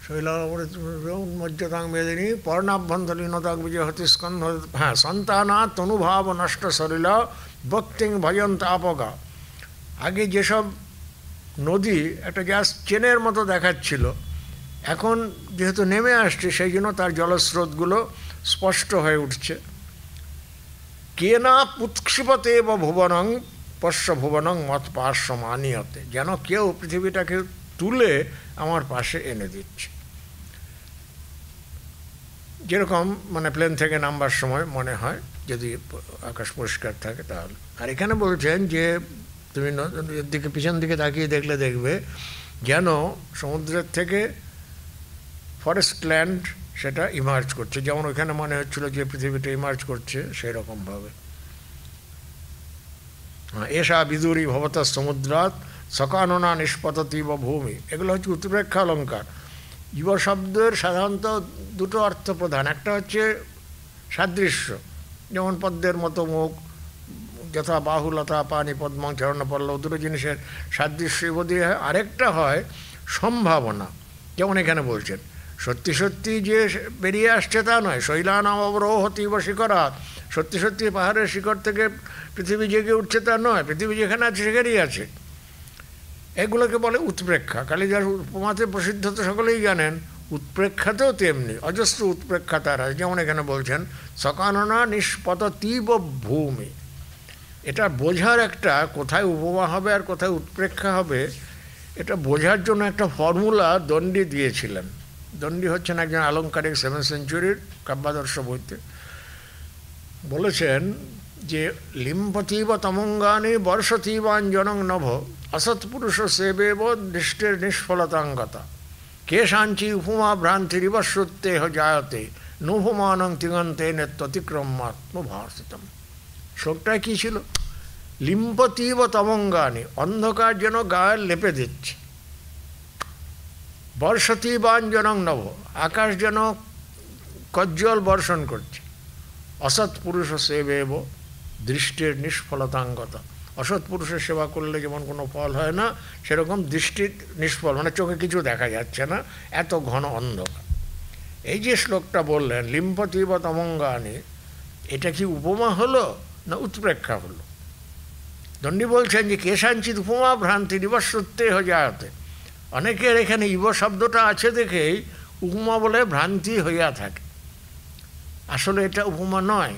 শৈলামজ্জতাং মেদিনী পর্ণাভ্যন্তরীণতাং বিজহতি স্কন্ধ। হ্যাঁ, সন্তানাৎ তনুভাব নষ্ট শরীর ভক্তিং ভজন্ত আপগা। আগে যেসব নদী একটা জাস্ট চেনের মতো দেখাচ্ছিল, এখন যেহেতু নেমে আসছে সেই জন্য তার জলস্রোতগুলো স্পষ্ট হয়ে উঠছে। কেনা পুৎক্ষিপতে বা ভুবনং পশ্য ভুবনং মত পার্শ্বমানীয়তে, যেন কেউ পৃথিবীটাকে তুলে আমার পাশে এনে দিচ্ছে। যেরকম মানে প্লেন থেকে নামবার সময় মনে হয়, যদি আকাশ পরিষ্কার থাকে তাহলে। আর এখানে বলছেন যে তুমি এর দিকে পিছন দিকে তাকিয়ে দেখলে দেখবে যেন সমুদ্রের থেকে ফরেস্ট ল্যান্ড সেটা ইমার্জ করছে, যেমন ওইখানে মনে হচ্ছিল যে পৃথিবীটা ইমার্জ করছে সেই রকমভাবে। এষা বিদুরী ভবতা সমুদ্রাৎ সকাননা নিষ্পততীব ভূমি। এগুলো হচ্ছে উৎপ্রেক্ষা অলঙ্কার। যুব শব্দের সাধারণত দুটো অর্থ প্রধান। একটা হচ্ছে সাদৃশ্য, যেমন পদ্মের মতো মুখ, যথা বাহুলতা পানি পদ্ম চরণপল্লব, দুটো জিনিসের সাদৃশ্য বোধই হয়। আরেকটা হয় সম্ভাবনা, যেমন এখানে বলছেন সত্যি সত্যি যে বেরিয়ে আসছে তা নয়। শৈলানাম অবরোহতীব শিখরাৎ, সত্যি সত্যি পাহাড়ের শিখর থেকে পৃথিবী জেগে উঠছে তা নয়, পৃথিবী যেখানে আছে সেখানেই আছে। এগুলোকে বলে উৎপ্রেক্ষা। কালিদাস উপমাতে প্রসিদ্ধ তো সকলেই জানেন, উৎপ্রেক্ষাতেও তেমনি অজস্র উৎপ্রেক্ষা তার আছে। যেমন এখানে বলছেন সকাননা নিষ্পততীব ভূমি। এটা বোঝার একটা, কোথায় উপমা হবে আর কোথায় উৎপ্রেক্ষা হবে, এটা বোঝার জন্য একটা ফর্মুলা দণ্ডী দিয়েছিলেন। দণ্ডী হচ্ছেন একজন আলংকারিক 7th সেঞ্চুরির কাব্যাদর্শ বইতে। বলেছেন যে লিম্পতীব তমঙ্গানি বর্ষতীবাঞ্জনং নভ অসৎপুরুষ সেবেব দৃষ্টির নিষ্ফলতাঙ্গতা কেশাঞ্চি উপমা ভ্রান্তিরিব শ্রুতেহ জায়তে নুভমানং তিঙন্তে নেত্যতিক্রমাত্মভাষিতম। শ্লোকটায় কী ছিল? লিম্পতীব তমঙ্গানি, অন্ধকার যেন গায়ে লেপে দিচ্ছে। বর্ষতীবাঞ্জনং নভ, আকাশ যেন কজ্জল বর্ষণ করছে। অসৎ পুরুষ সেবেব দৃষ্টির নিষ্ফলতাঙ্গতা। অসৎ পুরুষের সেবা করলে যেমন কোনো ফল হয় না, সেরকম দৃষ্টির নিষ্ফল, মানে চোখে কিছু দেখা যাচ্ছে না, এত ঘন অন্ধকার। এই যে শ্লোকটা বললেন লিম্পতিব তমঙ্গানি, এটা কি উপমা হলো না উৎপ্রেক্ষা হলো? দণ্ডী বলছেন যে কেশাঞ্চিত উপমা ভ্রান্তি নিবশ্রুতে হজাতে। অনেকের এখানে ইব শব্দটা আছে দেখেই উপমা বলে ভ্রান্তি হইয়া থাকে। আসলে এটা উপমা নয়,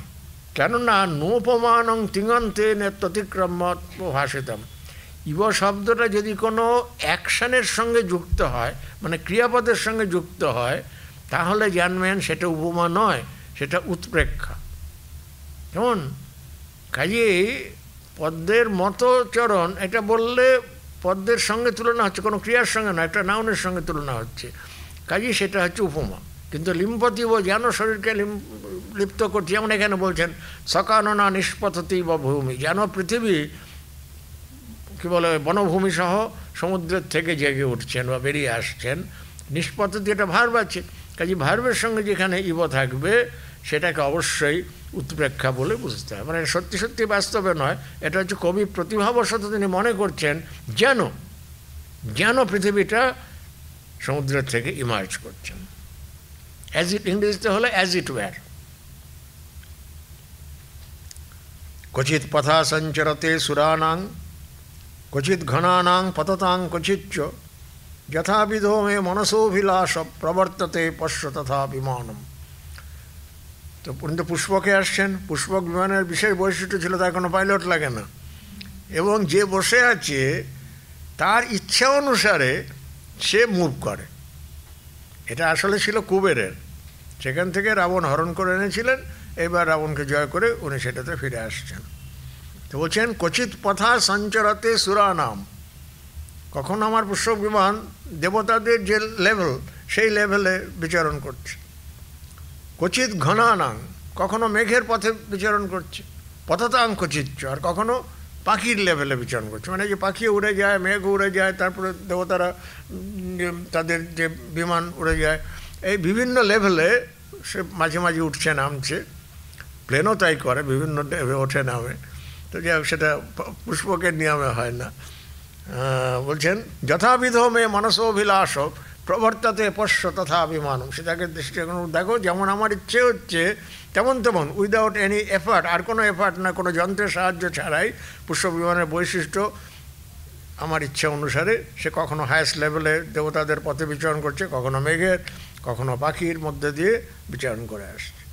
কেননা নোপমানং তিঙন্তে নেত্যতিক্রমত ভাষিতম। ইব শব্দটা যদি কোনো অ্যাকশানের সঙ্গে যুক্ত হয়, মানে ক্রিয়াপদের সঙ্গে যুক্ত হয়, তাহলে জানবেন সেটা উপমা নয়, সেটা উৎপ্রেক্ষা। যেমন কাজেই পদ্মের মতো চরণ, এটা বললে পদ্মের সঙ্গে তুলনা হচ্ছে, কোনো ক্রিয়ার সঙ্গে না, একটা নাউনের সঙ্গে তুলনা হচ্ছে, কাজেই সেটা হচ্ছে উপমা। কিন্তু লিম্পতি ও যেন শরীরকে লিপ্ত করছে, যেমন এখানে বলছেন সকাননা নিষ্পততি বা ভূমি, যেন পৃথিবী কী বলে বনভূমি সহ সমুদ্রের থেকে জেগে উঠছেন বা বেরিয়ে আসছেন। নিষ্পততি এটা ভার্ব আছে, কাজে ভার্বের সঙ্গে যেখানে ইব থাকবে সেটাকে অবশ্যই উৎপ্রেক্ষা বলে বুঝতে হয়। মানে সত্যি সত্যি বাস্তবে নয়, এটা হচ্ছে কবি প্রতিভাবশত তিনি মনে করছেন যেন পৃথিবীটা সমুদ্রের থেকে ইমার্জ করছেন। অ্যাজ ইট, ইংরেজিতে হলো অ্যাজ ইট ওয়্যার। ক্বচিৎ পথা সঞ্চরতে সুরানাং ক্বচিৎ ঘনানাং পততাং ক্বচিচ্চ যথাবিধো মে মনসোভিলাষ প্রবর্ততে পশ্য তথা বিমানম। তো কিন্তু পুষ্পকে আসছেন, পুষ্পক বিমানের বিশেষ বৈশিষ্ট্য ছিল তার কোনো পাইলট লাগে না, এবং যে বসে আছে তার ইচ্ছা অনুসারে সে মুভ করে। এটা আসলে ছিল কুবেরের, সেখান থেকে রাবণ হরণ করে এনেছিলেন, এবার রাবণকে জয় করে উনি সেটাতে ফিরে আসছেন। তো বলছেন ক্বচিৎ পথা সঞ্চরতে সুরানাম, কখন আমার পুষ্পক বিমান দেবতাদের যে লেভেল সেই লেভেলে বিচরণ করছে। ক্বচিৎ ঘনানাং, কখনো মেঘের পথে বিচরণ করছে। পথতাং ক্বচিচ্চ, আর কখনো পাখির লেভেলে বিচরণ করছে, মানে যে পাখি উড়ে যায়, মেঘ উড়ে যায়, তারপরে দেবতারা তাদের যে বিমান উড়ে যায়, এই বিভিন্ন লেভেলে সে মাঝে মাঝে উঠছে নামছে। প্লেনও তাই করে, বিভিন্ন ওঠে নামে। তো যাই হোক, সেটা পুষ্পকের নিয়মে হয় না। বলছেন যথাবিধ মে মনসোভিলাষ প্রবর্তাতে পশ্য তথা বিমানম, সেটাকে দৃষ্টি দেখো, যেমন আমার ইচ্ছে হচ্ছে তেমন উইদাউট এনি এফার্ট, আর কোনো এফার্ট না, কোনো যন্ত্রের সাহায্য ছাড়াই পুষ্প বিমানের বৈশিষ্ট্য আমার ইচ্ছা অনুসারে সে কখনো হায়েস্ট লেভেলে দেবতাদের পথে বিচরণ করছে, কখনো মেঘের, কখনো পাখির মধ্যে দিয়ে বিচরণ করে আসছে।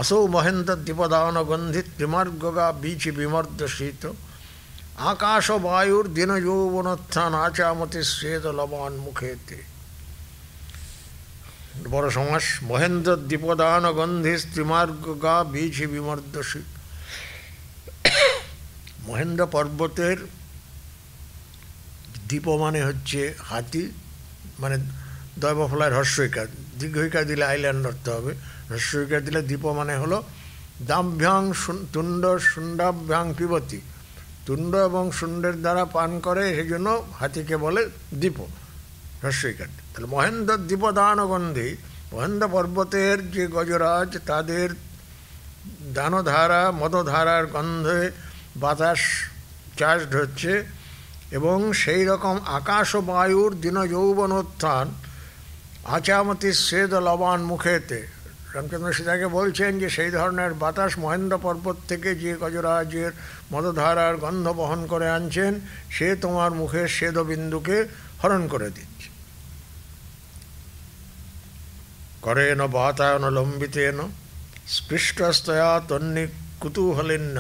অসৌ মহেন্দ্র দ্বীপদান গন্ধিত ত্রিমার্গা বীচি বিমর্দ শীত আকাশ বায়ুর দিন যৌবনোত্থান আচামতি শ্বেত লবণ মুখেতে। বড় সমাস। মহেন্দ্র দ্বীপদান গন্ধি ত্রিমার্গা বীচি বিমর্দ শীত। মহেন্দ্র পর্বতের দ্বীপ মানে হচ্ছে হাতি, মানে দয়বফলার হর্ষইকার, দীর্ঘইকার দিলে আইল্যান্ড অর্থ হবে, হর্ষইকার দিলে দ্বীপ মানে হলো দাম্ভ্যাং তুণ্ড শুণ্ডাভ্যাং পিবতি, তুণ্ড এবং শুণ্ডের দ্বারা পান করে, সেই জন্য হাতিকে বলে দ্বীপ, হর্ষইকার। তাহলে মহেন্দ্র দ্বীপদান গন্ধি, মহেন্দ্র পর্বতের যে গজরাজ তাদের দানধারা মদধারার গন্ধে বাতাস চার্জড হচ্ছে, এবং সেই রকম আকাশ ও বায়ুর দিন যৌবনোত্থান আচামতি শ্বেত লবণ মুখেতে। রামচন্দ্র সীতাকে বলছেন যে সেই ধরনের বাতাস মহেন্দ্র পর্বত থেকে যে গজরাজের মদধারার গন্ধ বহন করে আনছেন, সে তোমার মুখের শ্বেদবিন্দুকে হরণ করে দিচ্ছে। করেন বাতায়ন লম্বিতেন স্পৃষ্টস্তয়া তন্নি কুতূহলিন্য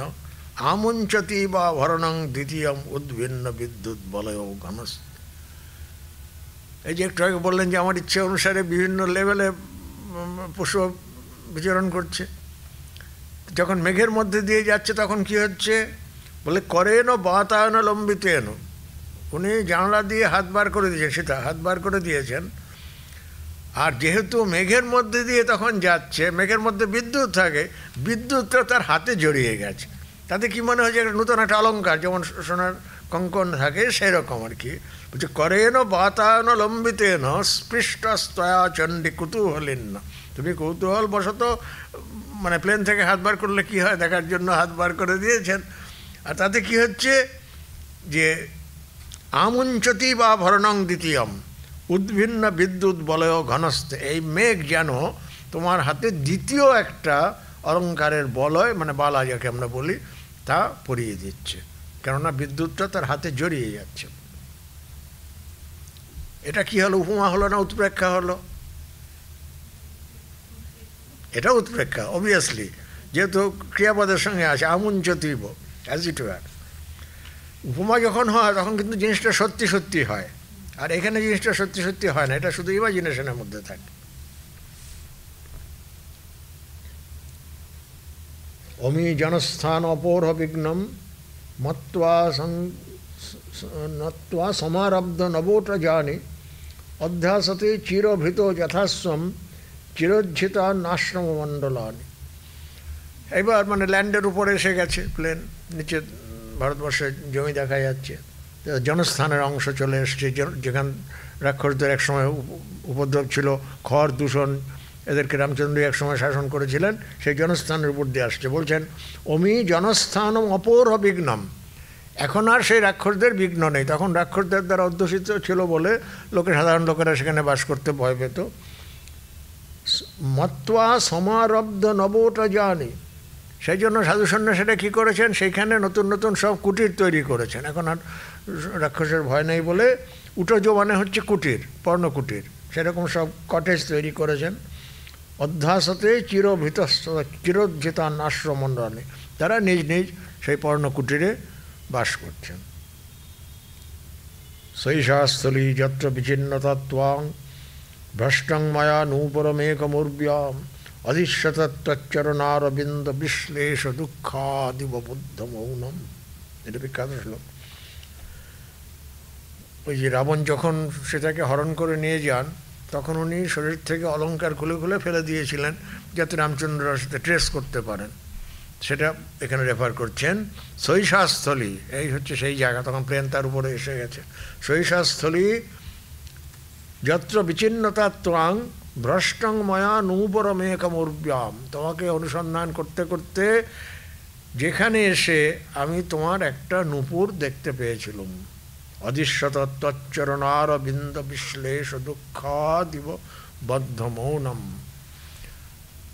আমুঞ্চতি বা ভরণং দ্বিতীয়ম উদ্ভিন্ন বিদ্যুৎ বলয় ঘনস। এই যে একটু আগে বললেন যে আমার ইচ্ছে অনুসারে বিভিন্ন লেভেলে পুষ্প বিচরণ করছে, যখন মেঘের মধ্যে দিয়ে যাচ্ছে তখন কি হচ্ছে বলে করেন বাতায়ন লম্বিতেন, উনি জানলা দিয়ে হাত বার করে দিয়েছেন, সেটা হাত বার করে দিয়েছেন। আর যেহেতু মেঘের মধ্যে দিয়ে তখন যাচ্ছে, মেঘের মধ্যে বিদ্যুৎ থাকে, বিদ্যুৎটা তার হাতে জড়িয়ে গেছে, তাতে কি মনে হচ্ছে একটা নতুন একটা অলঙ্কার, যেমন সোনার কঙ্কন থাকে সেরকম আর কি। বলছে করেন বাতায়ন লম্বিতেন স্পৃষ্টস্তয়া চণ্ডী কুতূহলীন। তুমি কৌতূহল বশত মানে প্লেন থেকে হাত বার করলে কি হয় দেখার জন্য হাত বার করে দিয়েছেন। আর তাতে কি হচ্ছে যে আমুঞ্চতি বা ভরণং দ্বিতীয়ম উদ্ভিন্ন বিদ্যুৎ বলয় ঘনস্থে, এই মেঘ যেন তোমার হাতে দ্বিতীয় একটা অলঙ্কারের বলয় মানে বালা যাকে আমরা বলি তা পরিয়ে দিচ্ছে, কেননা বিদ্যুৎটা তার হাতে জড়িয়ে যাচ্ছে। এটা কি হলো, উপমা হলো না উৎপ্রেক্ষা হলো? এটা উৎপ্রেক্ষা অবভিয়াসলি, যেহেতু ক্রিয়াপদের সঙ্গে আছে আমুঞ্চতিব অ্যাজ ইট ওয়ার। উপমা যখন হয় তখন কিন্তু জিনিসটা সত্যি সত্যি হয়, আর এখানে জিনিসটা সত্যি সত্যি হয় না, এটা শুধু ইমাজিনেশনের মধ্যে থাকে। অমি জনস্থান অপৌর বিঘ্নম মত্বা সমারব্ধ নবোট জানি অধ্যাসতে চিরভৃত যথাস্বম চিরোজ্ঝিতা নাশ্রম মণ্ডলানি। এবার মানে ল্যান্ডের উপরে এসে গেছে প্লেন, নিচে ভারতবর্ষের জমি দেখা যাচ্ছে, জনস্থানের অংশ চলে এসছে, যেখান রাক্ষসদের একসময় উপদ্রব ছিল, খড় দূষণ, এদেরকে রামচন্দ্র একসময় শাসন করেছিলেন, সেই জনস্থানের উপর দিয়ে আসছে। বলছেন অমি জনস্থানম অপৌর বিঘ্নম, এখন আর সেই রাক্ষসদের বিঘ্ন নেই, তখন রাক্ষসদের দ্বারা অধ্যুষিত ছিল বলে সাধারণ লোকেরা সেখানে বাস করতে ভয় পেত। মত্বা সমারব্ধ নবোট জানি, সেই জন্য সাধু সন্ন্যাসীরা কী করেছেন, সেইখানে নতুন নতুন সব কুটির তৈরি করেছেন। এখন আর রাক্ষসের ভয় নেই বলে উটজ মানে হচ্ছে কুটির, পর্ণকুটির, সেরকম সব কটেজ তৈরি করেছেন। অধ্যাসতে চিরোজ্জিতান আশ্রমণ্ডলে, তারা নিজ নিজ সেই পর্ণকুটিরে বাস করছেন। শৈশাস্থলী যত্র বিচ্ছিন্নতা ত্বাং ভ্রষ্টং মায়া নূপরমেকমূর্ব্যাম অধিষ্যতচ্চরণারবিন্দ বিশ্লেষ দুঃখাদিব বুদ্ধ মৌনম। এটা বিখ্যাত শ্লোক। ওই যে রাবণ যখন সেটাকে হরণ করে নিয়ে যান, তখন উনি শরীর থেকে অলঙ্কার খুলে খুলে ফেলে দিয়েছিলেন যাতে রামচন্দ্র সাথে ট্রেস করতে পারেন, সেটা এখানে রেফার করছেন। শৈশাস্থলী, এই হচ্ছে সেই জায়গা, তখন প্লেন তার উপরে এসে গেছে। শৈশাস্থলী যত্র বিচ্ছিন্নতা ত্বাং ভ্রষ্টং ময়া নূপরমেকমূর্ব্যাম, তোমাকে অনুসন্ধান করতে করতে যেখানে এসে আমি তোমার একটা নূপুর দেখতে পেয়েছিলাম। অধিষ্যত তচ্চরণারবিন্দ বিশ্লেষ দুঃখাদিব বদ্ধ মৌনম।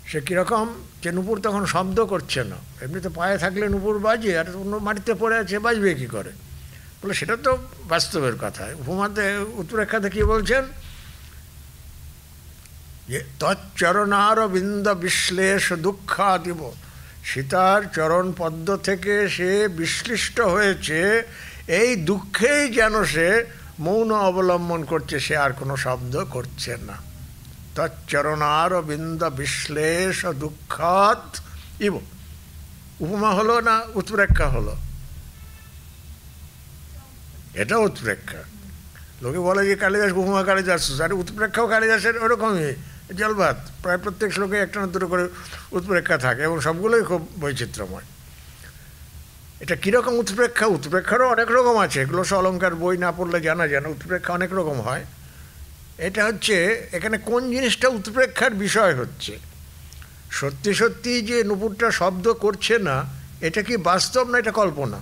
সে কীরকম, যে নূপুর তখন শব্দ করছে না, এমনিতে পায়ে থাকলে নূপুর বাজে, আর অন্য মাটিতে পড়ে আছে বাজবে কী করে, বলে সেটা তো বাস্তবের কথা। উপমাতে উৎপ্রেক্ষাতে কী বলছেন, যে তচ্চরণারবিন্দ বিশ্লেষ দুঃখাদিব, সীতার চরণ পদ্ম থেকে সে বিশ্লিষ্ট হয়েছে, এই দুঃখেই যেন সে মৌন অবলম্বন করছে, সে আর কোনো শব্দ করছে না। তচ্চরণারবিন্দ বিশ্লেষ দুঃখাত ইব, উপমা হলো না উৎপ্রেক্ষা হলো? এটা উৎপ্রেক্ষা। লোকে বলে যে কালিদাস উপমা কালিদাস, আর উৎপ্রেক্ষাও কালিদাসের ওরকমই জলভাত, প্রায় প্রত্যেক শ্লোকে একটা না দুটো করে উৎপ্রেক্ষা থাকে এবং সবগুলোই খুব বৈচিত্র্যময়। এটা কীরকম উৎপ্রেক্ষা? উৎপ্রেক্ষারও অনেক রকম আছে, এগুলো সব অলঙ্কার বই না পড়লে জানা যায় না, উৎপ্রেক্ষা অনেক রকম হয়। এটা হচ্ছে এখানে কোন জিনিসটা উৎপ্রেক্ষার বিষয় হচ্ছে, সত্যি সত্যি যে নূপুরটা শব্দ করছে না, এটা কি বাস্তব না এটা কল্পনা?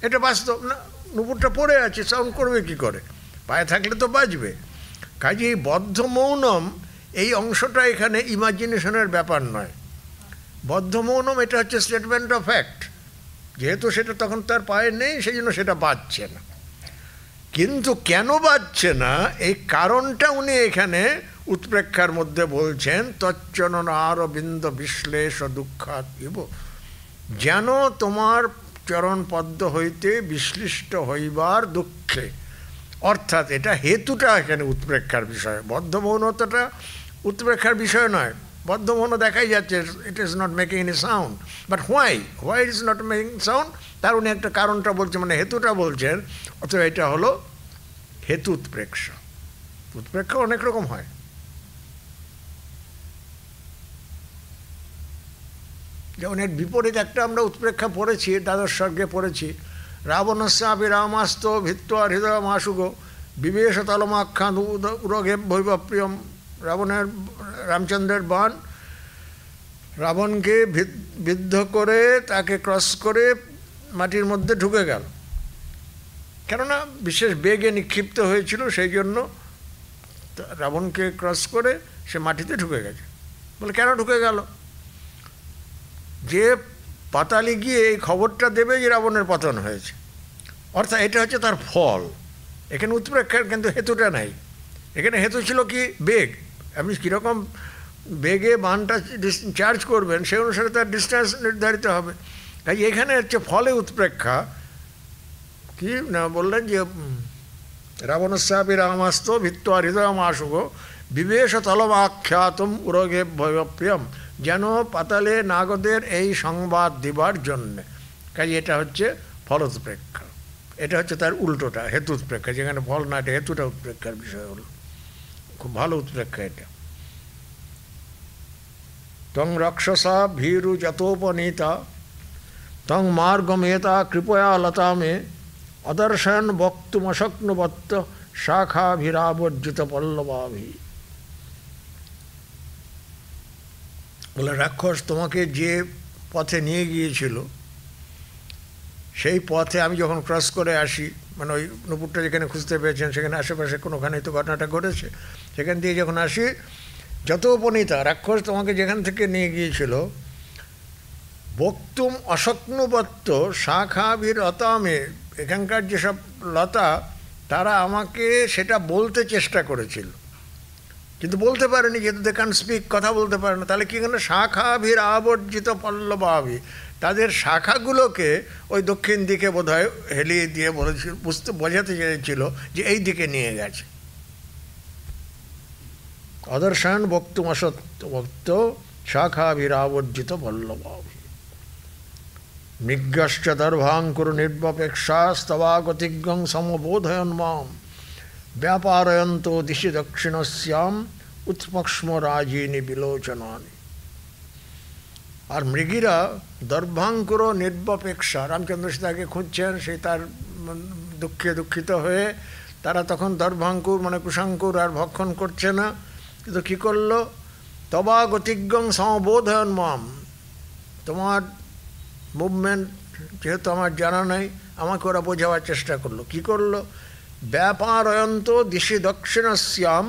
এটা বাস্তব না, নূপুরটা পড়ে আছে, সাউন্ড করবে কি করে, পায়ে থাকলে তো বাজবে। কাজে এই বদ্ধ মৌনম এই অংশটা এখানে ইমাজিনেশনের ব্যাপার নয়। বদ্ধ মৌনম এটা হচ্ছে স্টেটমেন্ট অফ ফ্যাক্ট, যেহেতু সেটা তখন তার পায়ে নেই সেই জন্য সেটা বাজছে না। কিন্তু কেন বাজছে না এই কারণটা উনি এখানে উৎপ্রেক্ষার মধ্যে বলছেন। তচ্চরণারবিন্দ বিশ্লেষ দুঃখাদিব, যেন তোমার চরণ পদ্ম হইতে বিশ্লিষ্ট হইবার দুঃখে, অর্থাৎ এটা হেতুটা এখানে উৎপ্রেক্ষার বিষয়। বদ্ধমৌনতাটা উৎপ্রেক্ষার বিষয় নয়, বদ্ধমৌন দেখাই যাচ্ছে it is not making any sound, but why it is not making sound, তার উনি একটা কারণটা বলছেন, মানে হেতুটা বলছেন। অথবা এটা হলো হেতু উৎপ্রেক্ষা। উৎপ্রেক্ষা অনেক রকম হয়। যেমন এর বিপরীত একটা আমরা উৎপ্রেক্ষা পড়েছি, দ্বাদশ সর্গে পড়েছি, রাবণস্যাপি রামাস্ত ভিত্ত্বা হৃদয়মাশুগো বিবেশ তলমাখ্যান উরগে ভৈবপ্রিয়ম। রামচন্দ্রের বাণ রাবণকে বিদ্ধ করে তাকে ক্রস করে মাটির মধ্যে ঢুকে গেল, কেননা বিশেষ বেগে নিক্ষিপ্ত হয়েছিল, সেই জন্য রাবণকে ক্রস করে সে মাটিতে ঢুকে গেছে। বলে কেন ঢুকে গেল? যে পাতালে গিয়ে এই খবরটা দেবে যে রাবণের পতন হয়েছে, অর্থাৎ এটা হচ্ছে তার ফল। এখানে উৎপ্রেক্ষার কিন্তু হেতুটা নাই। এখানে হেতু ছিল কি? বেগ। আপনি কীরকম বেগে বানটা চার্জ করবেন সেই অনুসারে তার ডিস্টেন্স নির্ধারিত হবে। তাই এখানে হচ্ছে ফলে উৎপ্রেক্ষা। কি না বললেন যে রাবণস্যাপি রামাস্ত ভিত্ত্বা হৃদয়মাশুগো বিবেশ তলমাখ্যাতম উরগে ভয়প্রিয়ম, যেন পাতালে নাগদের এই সংবাদ দিবার জন্যে। কাজে এটা হচ্ছে ফল উৎপ্রেক্ষা, এটা হচ্ছে তার উল্টোটা হেতু উৎপ্রেক্ষা। যেখানে ফল না, এটা হেতুটা উৎপ্রেক্ষার বিষয় হলো। খুব ভালো উৎপ্রেক্ষা এটা। তং রাক্ষসা ভীরু যতোপনীতা তং মার্গমেতা কৃপয়া লতা মে অদর্শন বক্তুমশক্নুবত্ত শাখাভিরাবর্জিত পল্লবাভি। বলে রাক্ষস তোমাকে যে পথে নিয়ে গিয়েছিল সেই পথে আমি যখন ক্রস করে আসি, মানে ওই নুপুরটা যেখানে খুঁজতে পেয়েছেন সেখানে আশেপাশে কোনোখানেই তো ঘটনাটা ঘটেছে, সেখান দিয়ে যখন আসি যত উপনীতা রাক্ষস তোমাকে যেখান থেকে নিয়ে গিয়েছিল বক্তুম অশক্নুবত্ত শাখাভির লতামে, এখানকার যেসব লতা তারা আমাকে সেটা বলতে চেষ্টা করেছিল কিন্তু বলতে পারেনি, যেহেতু দে ক্যান স্পিক, কথা বলতে পারে না। তাহলে কি এখানে শাখাভির আবর্জিত পল্লবাভি, তাদের শাখাগুলোকে ওই দক্ষিণ দিকে বোধহয় হেলিয়ে দিয়ে বলেছিল, বোঝাতে চেয়েছিল যে এই দিকে নিয়ে গেছে। অদর্শন বক্তুম অসত্য বক্ত শাখাভির আবর্জিত পল্লবাভি। মৃগ্যশ্চ দর্ভাঙ্কুর নির্বপেক্ষাস্তবাগতিজ্ঞং সমবোধয়ন মাম ব্যাপারয়ন্ত দিশি দক্ষিণস্যাম উৎপক্ষ্ম রাজিনী বিলোচনানি। আর মৃগীরা দর্ভাঙ্কুর নির্বপেক্ষা, রামচন্দ্র সীতাকে খুঁজছেন, সেই তার দুঃখে দুঃখিত হয়ে তারা তখন দর্ভাঙ্কুর মানে কুশাঙ্কুর আর ভক্ষণ করছে না, কিন্তু কী করলো? তবাগতিজ্ঞং সমবোধয়ন মাম, তোমার মুভমেন্ট যেহেতু আমার জানা নাই, আমাকে ওরা বোঝাবার চেষ্টা করলো। কি করলো? ব্যাপারয়ন্ত দিশি দক্ষিণস্যাম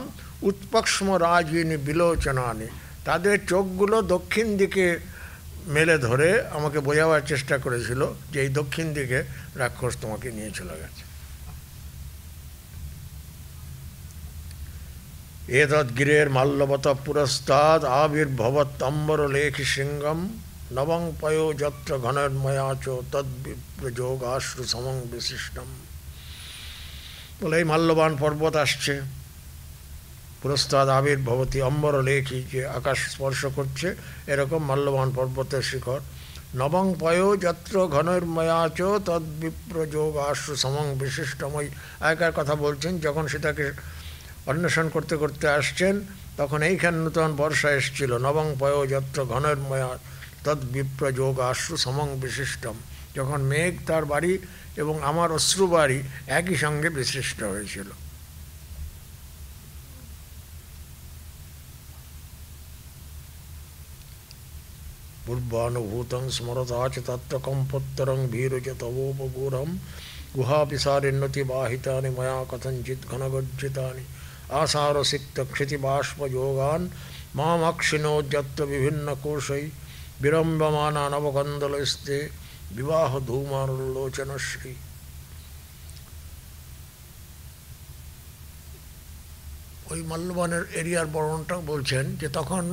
উৎপক্ষ্ম রাজিনী বিলোচনানি, তাদের চোখগুলো দক্ষিণ দিকে মেলে ধরে আমাকে বোঝাবার চেষ্টা করেছিল যে এই দক্ষিণ দিকে রাক্ষস তোমাকে নিয়ে চলে গেছে। এতদ্গিরের মাল্যবত পুরস্তাদ আবির্ভবতম্বর লেখি সিংহম নবং পয়ো যত্র ঘনর্ময়াচ তদ্বিপ্রযোগাশ্রু সমং বিশিষ্টম। বলে এই মাল্যবান পর্বত আসছে, পুরস্তাদ আবির্ভবতী অম্বর লেখি, যে আকাশ স্পর্শ করছে এরকম মাল্যবান পর্বতের শিখর। নবং পয়ো যত্র ঘনর্ময়াচ তদ্বিপ্রযোগাশ্রু সমং বিশিষ্টম। ওই আগেকার কথা বলছেন, যখন সীতাকে অন্বেষণ করতে করতে আসছেন তখন এইখানে নূতন বর্ষা এসেছিল। নবং পয়ো যত্র ঘনর্ময়া তদ্বিপ্রযোগাশ্রু সমং বিশিষ্টম, যখন মেঘ তার বাড়ি এবং আমার অশ্রু বাড়ি একই সঙ্গে বিশিষ্ট হয়েছিল। পূর্বানুভূতং স্মরতাচ তত্র কম্পোত্তরং ভীরুচ তবোপগূঢ়ম গুহাপিসারিণ্যতি বাহিতানি ময়া কথঞ্চিৎ ঘনগর্জিতানি আসারসিক্ত ক্ষিতিবাষ্পযোগান মামক্ষিণোজ্জত্র বিভিন্ন কোশৈ বিড়ম্বমানা নবকন্দলস্তে বিবাহ ধূমারলোচনশ্রী। ওই মাল্যবানের এরিয়ার বর্ণনটা বলছেন যে তখন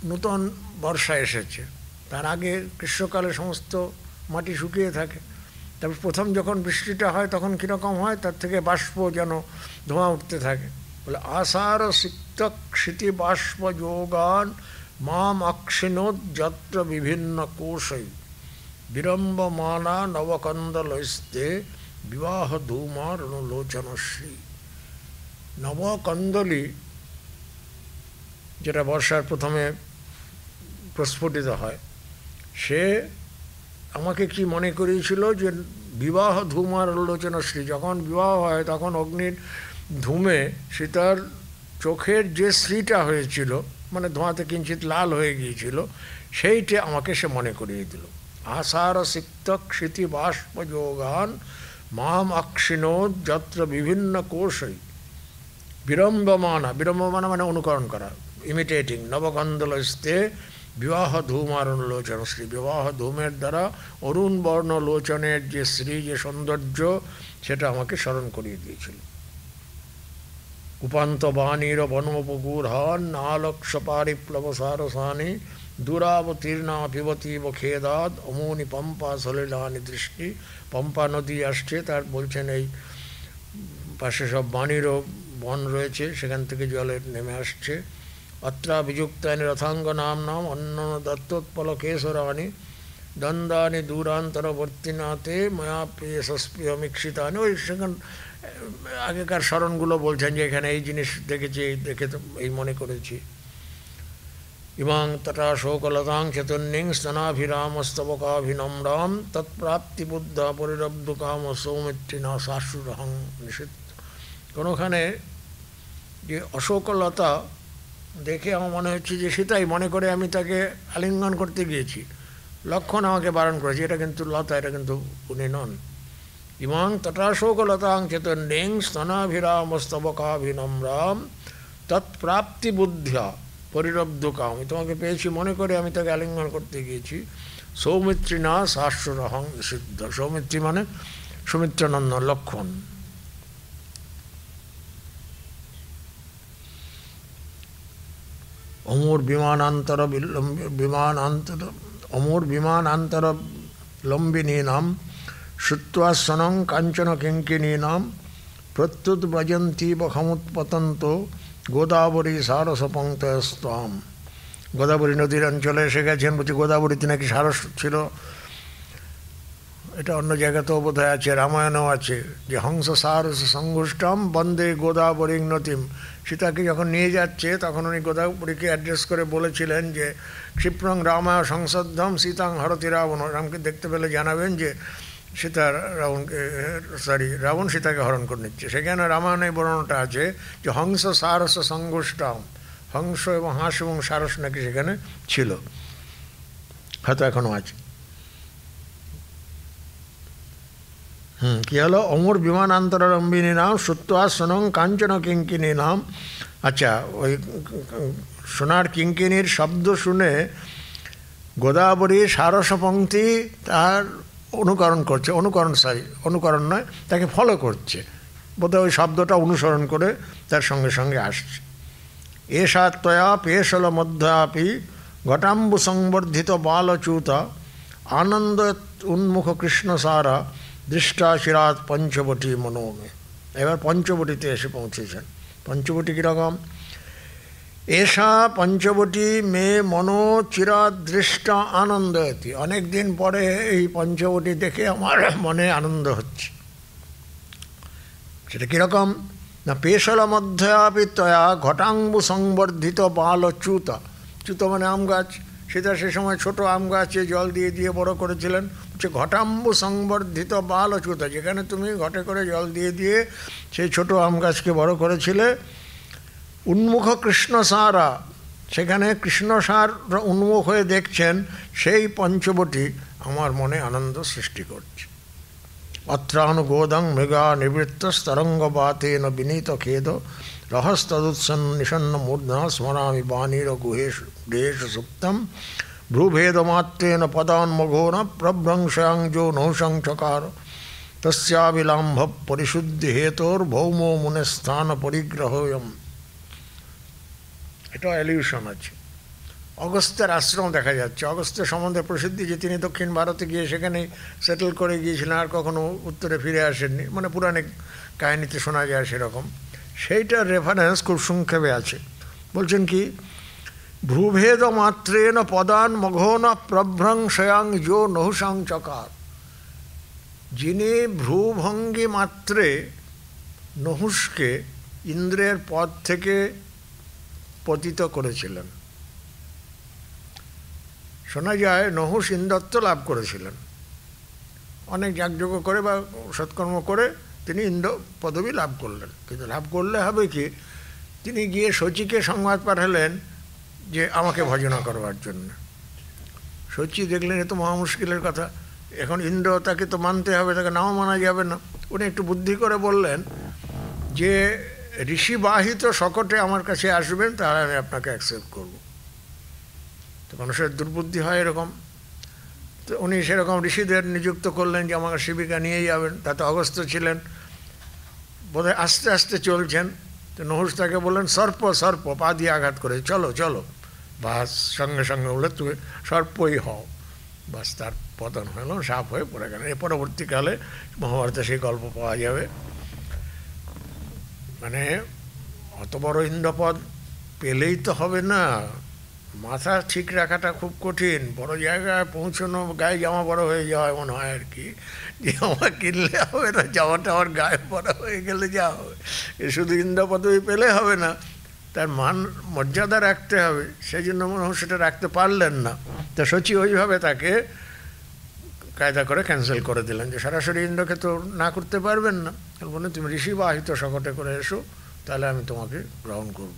নূতন বর্ষা এসেছে, তার আগে গ্রীষ্মকালে সমস্ত মাটি শুকিয়ে থাকে। তারপর প্রথম যখন বৃষ্টিটা হয় তখন কীরকম হয়, তার থেকে বাষ্প যেন ধোঁয়া উঠতে থাকে। বলে আষাঢ় সিক্ত ক্ষিতি বাষ্প যোগান মাম অক্ষিণোজ্জত্র বিভিন্ন কোশৈ বিড়ম্বমানা নবকন্দলস্তে বিবাহ ধূমার অনুলোচনশ্রী। নবকন্দলী যেটা বর্ষার প্রথমে প্রস্ফুটিত হয়, সে আমাকে কি মনে করিয়েছিল যে বিবাহ ধূমার লোচনশ্রী, যখন বিবাহ হয় তখন অগ্নির ধূমে সীতার চোখের যে শ্রীটা হয়েছিল, মানে ধোঁয়াতে কিঞ্চিত লাল হয়ে গিয়েছিল, সেইটা আমাকে সে মনে করিয়ে দিল। আসার সিক্ত ক্ষিতি বাষ্পযোগান মাম অক্ষিণোদ যত্র বিভিন্ন কোষই বিড়ম্বমানা, বিড়ম্বমানা মানে অনুকরণ করা, ইমিটেটিং, নবকন্দলস্তে বিবাহ ধূমারণ লোচন শ্রী, বিবাহ ধূমের দ্বারা অরুণ বর্ণ লোচনের যে শ্রী, যে সৌন্দর্য, সেটা আমাকে স্মরণ করিয়ে দিয়েছিল। উপান্ত বাণীর বনোপগূঢ়ান নালক্ষ পারিপ্লব সারসানি দূরাবতীর্ণা পিবতীব খেদাদ অমৌনি পম্পা সলিলানি দৃষ্টি। পম্পা নদী আসছে, তার বলছেন এই পাশে সব বাণীরও বন রয়েছে, সেখান থেকে জলে নেমে আসছে। অত্রাভিযুক্তানি রথাঙ্গ নাম নাম অন্য দত্তোৎপল কেশরানি দন্দানি দূরান্তরবর্তীনাতে ময়া প্রিয় সস্প্রিয়মীক্ষিতানি। ওই সেখান আগেকার স্মরণগুলো বলছেন যে এখানে এই জিনিস দেখেছি, এই দেখে তো এই মনে করেছি। ইমাং তটা শোকলতাং চতুর্নিং স্তনাভিরামস্তবকাভিনম্রাম তৎপ্রাপ্তি বুদ্ধা পরিরব্ধকাম সৌমিত্রিনা শাশুরহং নিষিদ্ধ। কোনোখানে যে অশোকলতা দেখে আমার মনে হচ্ছে যে সেটাই মনে করে আমি তাকে আলিঙ্গন করতে গিয়েছি। লক্ষণ আমাকে বারণ করেছে, এটা কিন্তু লতা, এটা কিন্তু উনি নন। ইমাং তটাশোকলতাং চেতন্যং স্তনাভিরামস্তবকাভিনম্রাম তৎপ্রাপ্তি বুদ্ধ্যা পরিরব্ধকাম। তোমাকে পেয়েছি মনে করে আমি তাকে আলিঙ্গন করতে গিয়েছি। সৌমিত্রিনা শাশুরহং সিদ্ধ। সৌমিত্রী মানে সুমিত্রানন্দন, লক্ষণ। অমর বিমানান্তর লম্বিনীনাম শ্রুত্বাসনং কাঞ্চন কিঙ্কিনীনাম প্রত্যুত ব্রজন্তীব খমুৎপতন্ত গোদাবরী সারস পঙ্ক্তস্তাম। গোদাবরী নদীর অঞ্চলে এসে গেছেন, বলছি গোদাবরীতে নাকি সারস ছিল। এটা অন্য জায়গাতেও বোধহয় আছে, রামায়ণেও আছে, যে হংস সারস সংঘুষ্টম বন্দে গোদাবরী নদীম। সীতাকে যখন নিয়ে যাচ্ছে তখন উনি গোদাবরীকে অ্যাড্রেস করে বলেছিলেন যে ক্ষিপ্রং রামায় সংসদ্ধম সীতাং হরতি রাবণ। রামকে দেখতে পেলে জানাবেন যে রাবণ সীতাকে হরণ করে নিচ্ছে। সেখানে রামায়ণের বর্ণনাটা আছে যে হংস সারস সংঘুষ্টম, হংস এবং হাঁস এবং সারস নাকি সেখানে ছিল, হয়তো এখনও আছে। কি হলো? অমর বিমানান্তরলম্বিনী নাম শ্রুত্বাসনং কাঞ্চন কিঙ্কিনী নাম। আচ্ছা, ওই সোনার কিঙ্কিনীর শব্দ শুনে গোদাবরী সারস পঙ্ক্তি তার অনুকরণ করছে, অনুকরণ নয়, তাকে ফলো করছে। বোধহয় ওই শব্দটা অনুসরণ করে তার সঙ্গে সঙ্গে আসছে। এষা ত্বয়া পেশল মধ্যাপি ঘটাম্বু সংবর্ধিত বালচ্যুতা আনন্দ উন্মুখ কৃষ্ণসারা দৃষ্টা শিরাত পঞ্চবটী মনোমে। এবার পঞ্চবটিতে এসে পৌঁছেছেন। পঞ্চবটি কীরকম? এষা পঞ্চবটি মে মনো চিরাত দৃষ্টা আনন্দয়তি। অনেক দিন পরে এই পঞ্চবটি দেখে আমার মনে আনন্দ হচ্ছে। সেটা কীরকম না, পেশল মধ্যাপি তয়া ঘটাম্বু সংবর্ধিত বালচ্যুতা। চ্যুত মানে আম গাছ। সেটা সে সময় ছোট আম গাছে জল দিয়ে দিয়ে বড় করেছিলেন। হচ্ছে ঘটাম্বু সংবর্ধিত বালচ্যুতা, যেখানে তুমি ঘটে করে জল দিয়ে দিয়ে সেই ছোট আম গাছকে বড় করেছিলে। উন্মুখ কৃষ্ণসারা, সেখানে কৃষ্ণসার উন্মুখ হয়ে দেখছেন, সেই পঞ্চবটি আমার মনে আনন্দ সৃষ্টি করছে। অত্রানুগোদং মৃগা নিবৃত্ত স্তরঙ্গবাতেন বিনীত খেদ রহস্তদুৎসন্ন নিষন্ন মূর্ধা স্মরামি বাণীর গুহেশ সুপ্তম ভ্রুভেদমাত্রেন পদান্মঘোন প্রভ্রংশাংজো নৌশং চকার তস্যাবিলাম্ভ পরিশুদ্ধি হেতোর ভৌমো মুনেস্থান পরিগ্রহয়ম। এটা অ্যালিউশন আছে। অগস্ত্যের আশ্রম দেখা যাচ্ছে। অগস্ত্যের সম্বন্ধে প্রসিদ্ধি যে তিনি দক্ষিণ ভারতে গিয়ে সেখানেই সেটেল করে গিয়েছিলেন, আর কখনো উত্তরে ফিরে আসেননি, মানে পুরাণিক কাহিনীতে শোনা যায় সেরকম। সেইটার রেফারেন্স খুব সংক্ষেপে আছে। বলছেন কি, ভ্রুভেদ মাত্রেন পদান মঘন প্রভ্রংশয়াং যো নহুষাং চকার। যিনি ভ্রুভঙ্গি মাত্রে নহুষকে ইন্দ্রের পদ থেকে পতিত করেছিলেন। শোনা যায় নহুষ ইন্দ্রত্ব লাভ করেছিলেন, অনেক যাগযজ্ঞ করে বা সৎকর্ম করে তিনি ইন্দ্র পদবী লাভ করলেন। কিন্তু লাভ করলে হবে কি, তিনি গিয়ে শচীকে সংবাদ পাঠালেন যে আমাকে ভজনা করবার জন্য। শচী দেখলেন এ তো মহা মুশকিলের কথা, এখন ইন্দ্র তাকে তো মানতে হবে, তাকে নাও মানা যাবে না। উনি একটু বুদ্ধি করে বললেন যে ঋষিবাহিত শকটে আমার কাছে আসবেন, তাহলে আমি আপনাকে অ্যাকসেপ্ট করব। তো মানুষের দুর্বুদ্ধি হয় এরকম। তো উনি সেরকম ঋষিদের নিযুক্ত করলেন যে আমাকে শিবিকা নিয়ে যাবেন। তাতে অগস্ত্য ছিলেন, বোধহয় আস্তে আস্তে চলছেন। তো নহুষ তাকে বললেন সর্প সর্প, পা দিয়ে আঘাত করে, চলো চলো। বাস সঙ্গে সঙ্গে বললে তুমি সর্পই হও। বাস তার পতন হলো, সাপ হয়ে পড়ে গেলেন। এর পরবর্তীকালে মহাভারতে সেই গল্প পাওয়া যাবে। মানে অত বড় ইন্দ্রপদ পেলেই তো হবে না, মাথা ঠিক রাখাটা খুব কঠিন। বড় জায়গায় পৌঁছানো, গায়ে জামা বড় হয়ে যাওয়া মনে হয় আর কি, জামা কিনলে হবে না, জামাটা আমার গায়ে বড় হয়ে গেলে যা হবে। এ শুধু ইন্দ্রপদবী পেলে হবে না, তার মান মর্যাদা রাখতে হবে। সেই জন্য মনে হয় সেটা রাখতে পারলেন না। তা শচী ওইভাবে তাকে কায়দা করে ক্যান্সেল করে দিলেন যে সরাসরি ইন্দ্রকে তো না করতে পারবেন না। বলে তুমি ঋষিবাহিত শকটে করে এসো, তাহলে আমি তোমাকে গ্রহণ করব।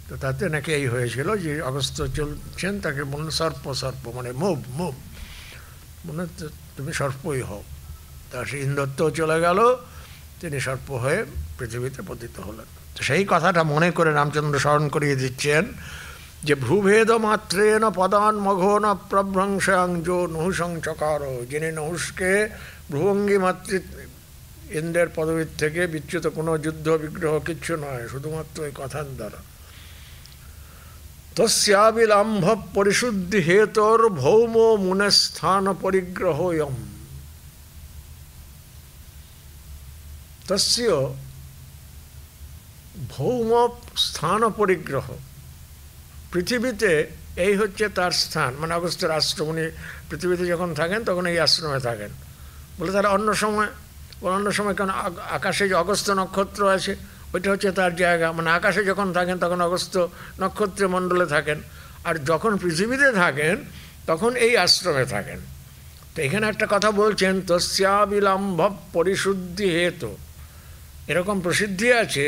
তো তাতে নাকি এই হয়েছিল যে অগস্ত্য চলছেন, তাকে বললেন সর্প সর্প, মানে মুভ মুভ, মনে তুমি সর্পই হও। তা সে ইন্দ্রত্ব চলে গেল, তিনি সর্প হয়ে পৃথিবীতে পতিত হলেন। তো সেই কথাটা মনে করে রামচন্দ্র স্মরণ করিয়ে দিচ্ছেন যে ভ্রুভেদ মাত্রেন পদান মঘো ন প্রভ্রংসাংজো নহুসং চকার, যিনি নহুষকে ভ্রুভঙ্গি মাতৃ ইন্দ্রের পদবীর থেকে বিচ্যুত, কোনো যুদ্ধ বিগ্রহ কিচ্ছু নয়, শুধুমাত্র এই কথার দ্বারা। তস্যাবিলম্ভ পরিশুদ্ধি হেতর ভৌম মুনস্থান পরিগ্রহয়ম। তস্য ভৌম স্থান পরিগ্রহ, পৃথিবীতে এই হচ্ছে তার স্থান, মানে অগস্ত্যের আশ্রম। উনি পৃথিবীতে যখন থাকেন তখন এই আশ্রমে থাকেন। বলে তারা অন্য সময় কেন, আকাশে যে অগস্ত্য নক্ষত্র আছে ওইটা হচ্ছে তার জায়গা, মানে আকাশে যখন থাকেন তখন অগস্ত্য নক্ষত্র মণ্ডলে থাকেন, আর যখন পৃথিবীতে থাকেন তখন এই আশ্রমে থাকেন। তো এখানে একটা কথা বলছেন, তস্যাবিলম্ভ পরিশুদ্ধি হেতু। এরকম প্রসিদ্ধি আছে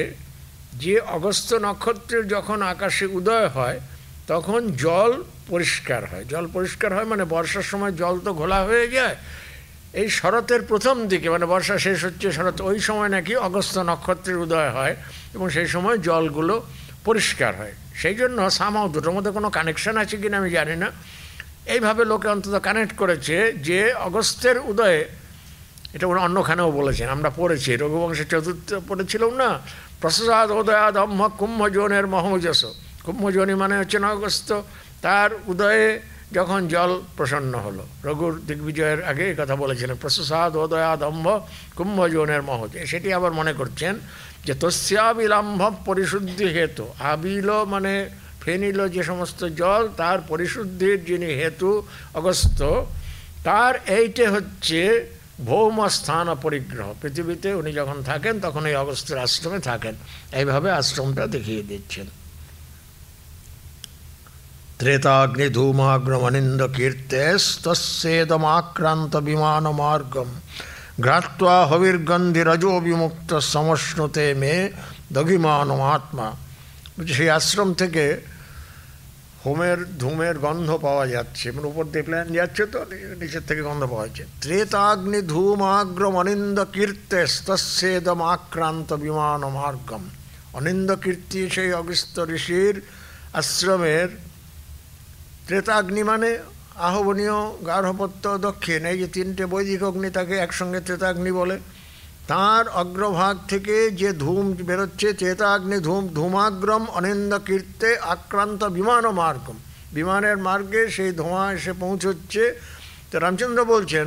যে অগস্ত্য নক্ষত্রের যখন আকাশে উদয় হয় তখন জল পরিষ্কার হয়। জল পরিষ্কার হয় মানে বর্ষার সময় জল তো ঘোলা হয়ে যায়, এই শরতের প্রথম দিকে, মানে বর্ষা শেষ হচ্ছে শরৎ, ওই সময় নাকি অগস্ত্য নক্ষত্রের উদয় হয় এবং সেই সময় জলগুলো পরিষ্কার হয়। সেই জন্য সামাও দুটোর মধ্যে কোনো কানেকশান আছে কিনা আমি জানি না, এইভাবে লোকে অন্তত কানেক্ট করেছে যে অগস্ত্যের উদয়ে, এটা ওরা অন্যখানেও বলেছেন, আমরা পড়েছি রঘুবংশের চতুর্থ পড়েছিলাম না, প্রসাদ উদয়াদ অম্ভ কুম্ভজনের মহোজস। কুম্ভজনী মানে হচ্ছে অগস্ত্য, তার উদয়ে যখন জল প্রসন্ন হলো। রঘুর দিগ্বিজয়ের আগে এই কথা বলেছিলেন, প্রসাদ উদয়াদ অম্ভ কুম্ভজনের মহোজ। সেটি আবার মনে করছেন যে তস্যাবিলম্ভ পরিশুদ্ধি হেতু, আবিল মানে ফেনিল যে সমস্ত জল, তার পরিশুদ্ধির যিনি হেতু অগস্ত্য, তার এইটা হচ্ছে ভৌমস্থান পরিগ্রহ। পৃথিবীতে উনি যখন থাকেন তখন এই অগস্ত্যের আশ্রমে থাকেন। এইভাবে আশ্রমটা দেখিয়ে দিচ্ছেন। ত্রেতাগ্নি ধূমাগ্রমনিন্দ কীর্তেস্তস্যেদমাক্রান্ত বিমান মার্গম ঘ্রাত্বা হবির্গন্ধিরজো বিমুক্ত সমশ্নুতে মে দঘিমানমাত্মা। সেই আশ্রম থেকে হোমের ধূমের গন্ধ পাওয়া যাচ্ছে, মানে উপর দিয়ে প্ল্যান যাচ্ছে তো নিচের থেকে গন্ধ পাওয়া যাচ্ছে। ত্রেতাগ্নি ধূমাগ্রমনিন্দ কীর্তেস্তস্যেদমাক্রান্ত বিমান মার্গম। অনিন্দ কীর্তি সেই অগস্ত্য ঋষির আশ্রমের ত্রেতাগ্নি মানে আহবনীয়, গার্হপত্য, দক্ষিণ, এই যে তিনটে বৈদিক অগ্নি, তাকে একসঙ্গে ত্রেতাগ্নি বলে। তাঁর অগ্রভাগ থেকে যে ধূম বেরোচ্ছে, ত্রেতাগ্নি ধূমাগ্রম অনিন্দ কীর্তে আক্রান্ত বিমান মার্গম, বিমানের মার্গে সেই ধোঁয়া এসে পৌঁছচ্ছে। তো রামচন্দ্র বলছেন,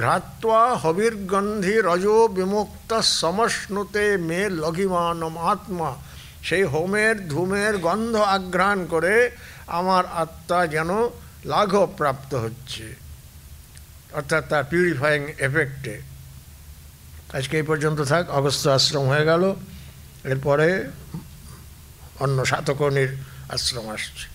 ঘ্রাত্বা হবির্গন্ধি রজো বিমুক্ত সমশ্নুতে মে লঘিমানম আত্মা। সেই হোমের ধূমের গন্ধ আঘ্রাণ করে আমার আত্মা যেন লাঘব প্রাপ্ত হচ্ছে, অর্থাৎ তার পিউরিফাইং এফেক্টে। আজকে এই পর্যন্ত থাক। অগস্ত্য আশ্রম হয়ে গেল, এরপরে অন্য সাতকর্ণীর আশ্রম আসছে।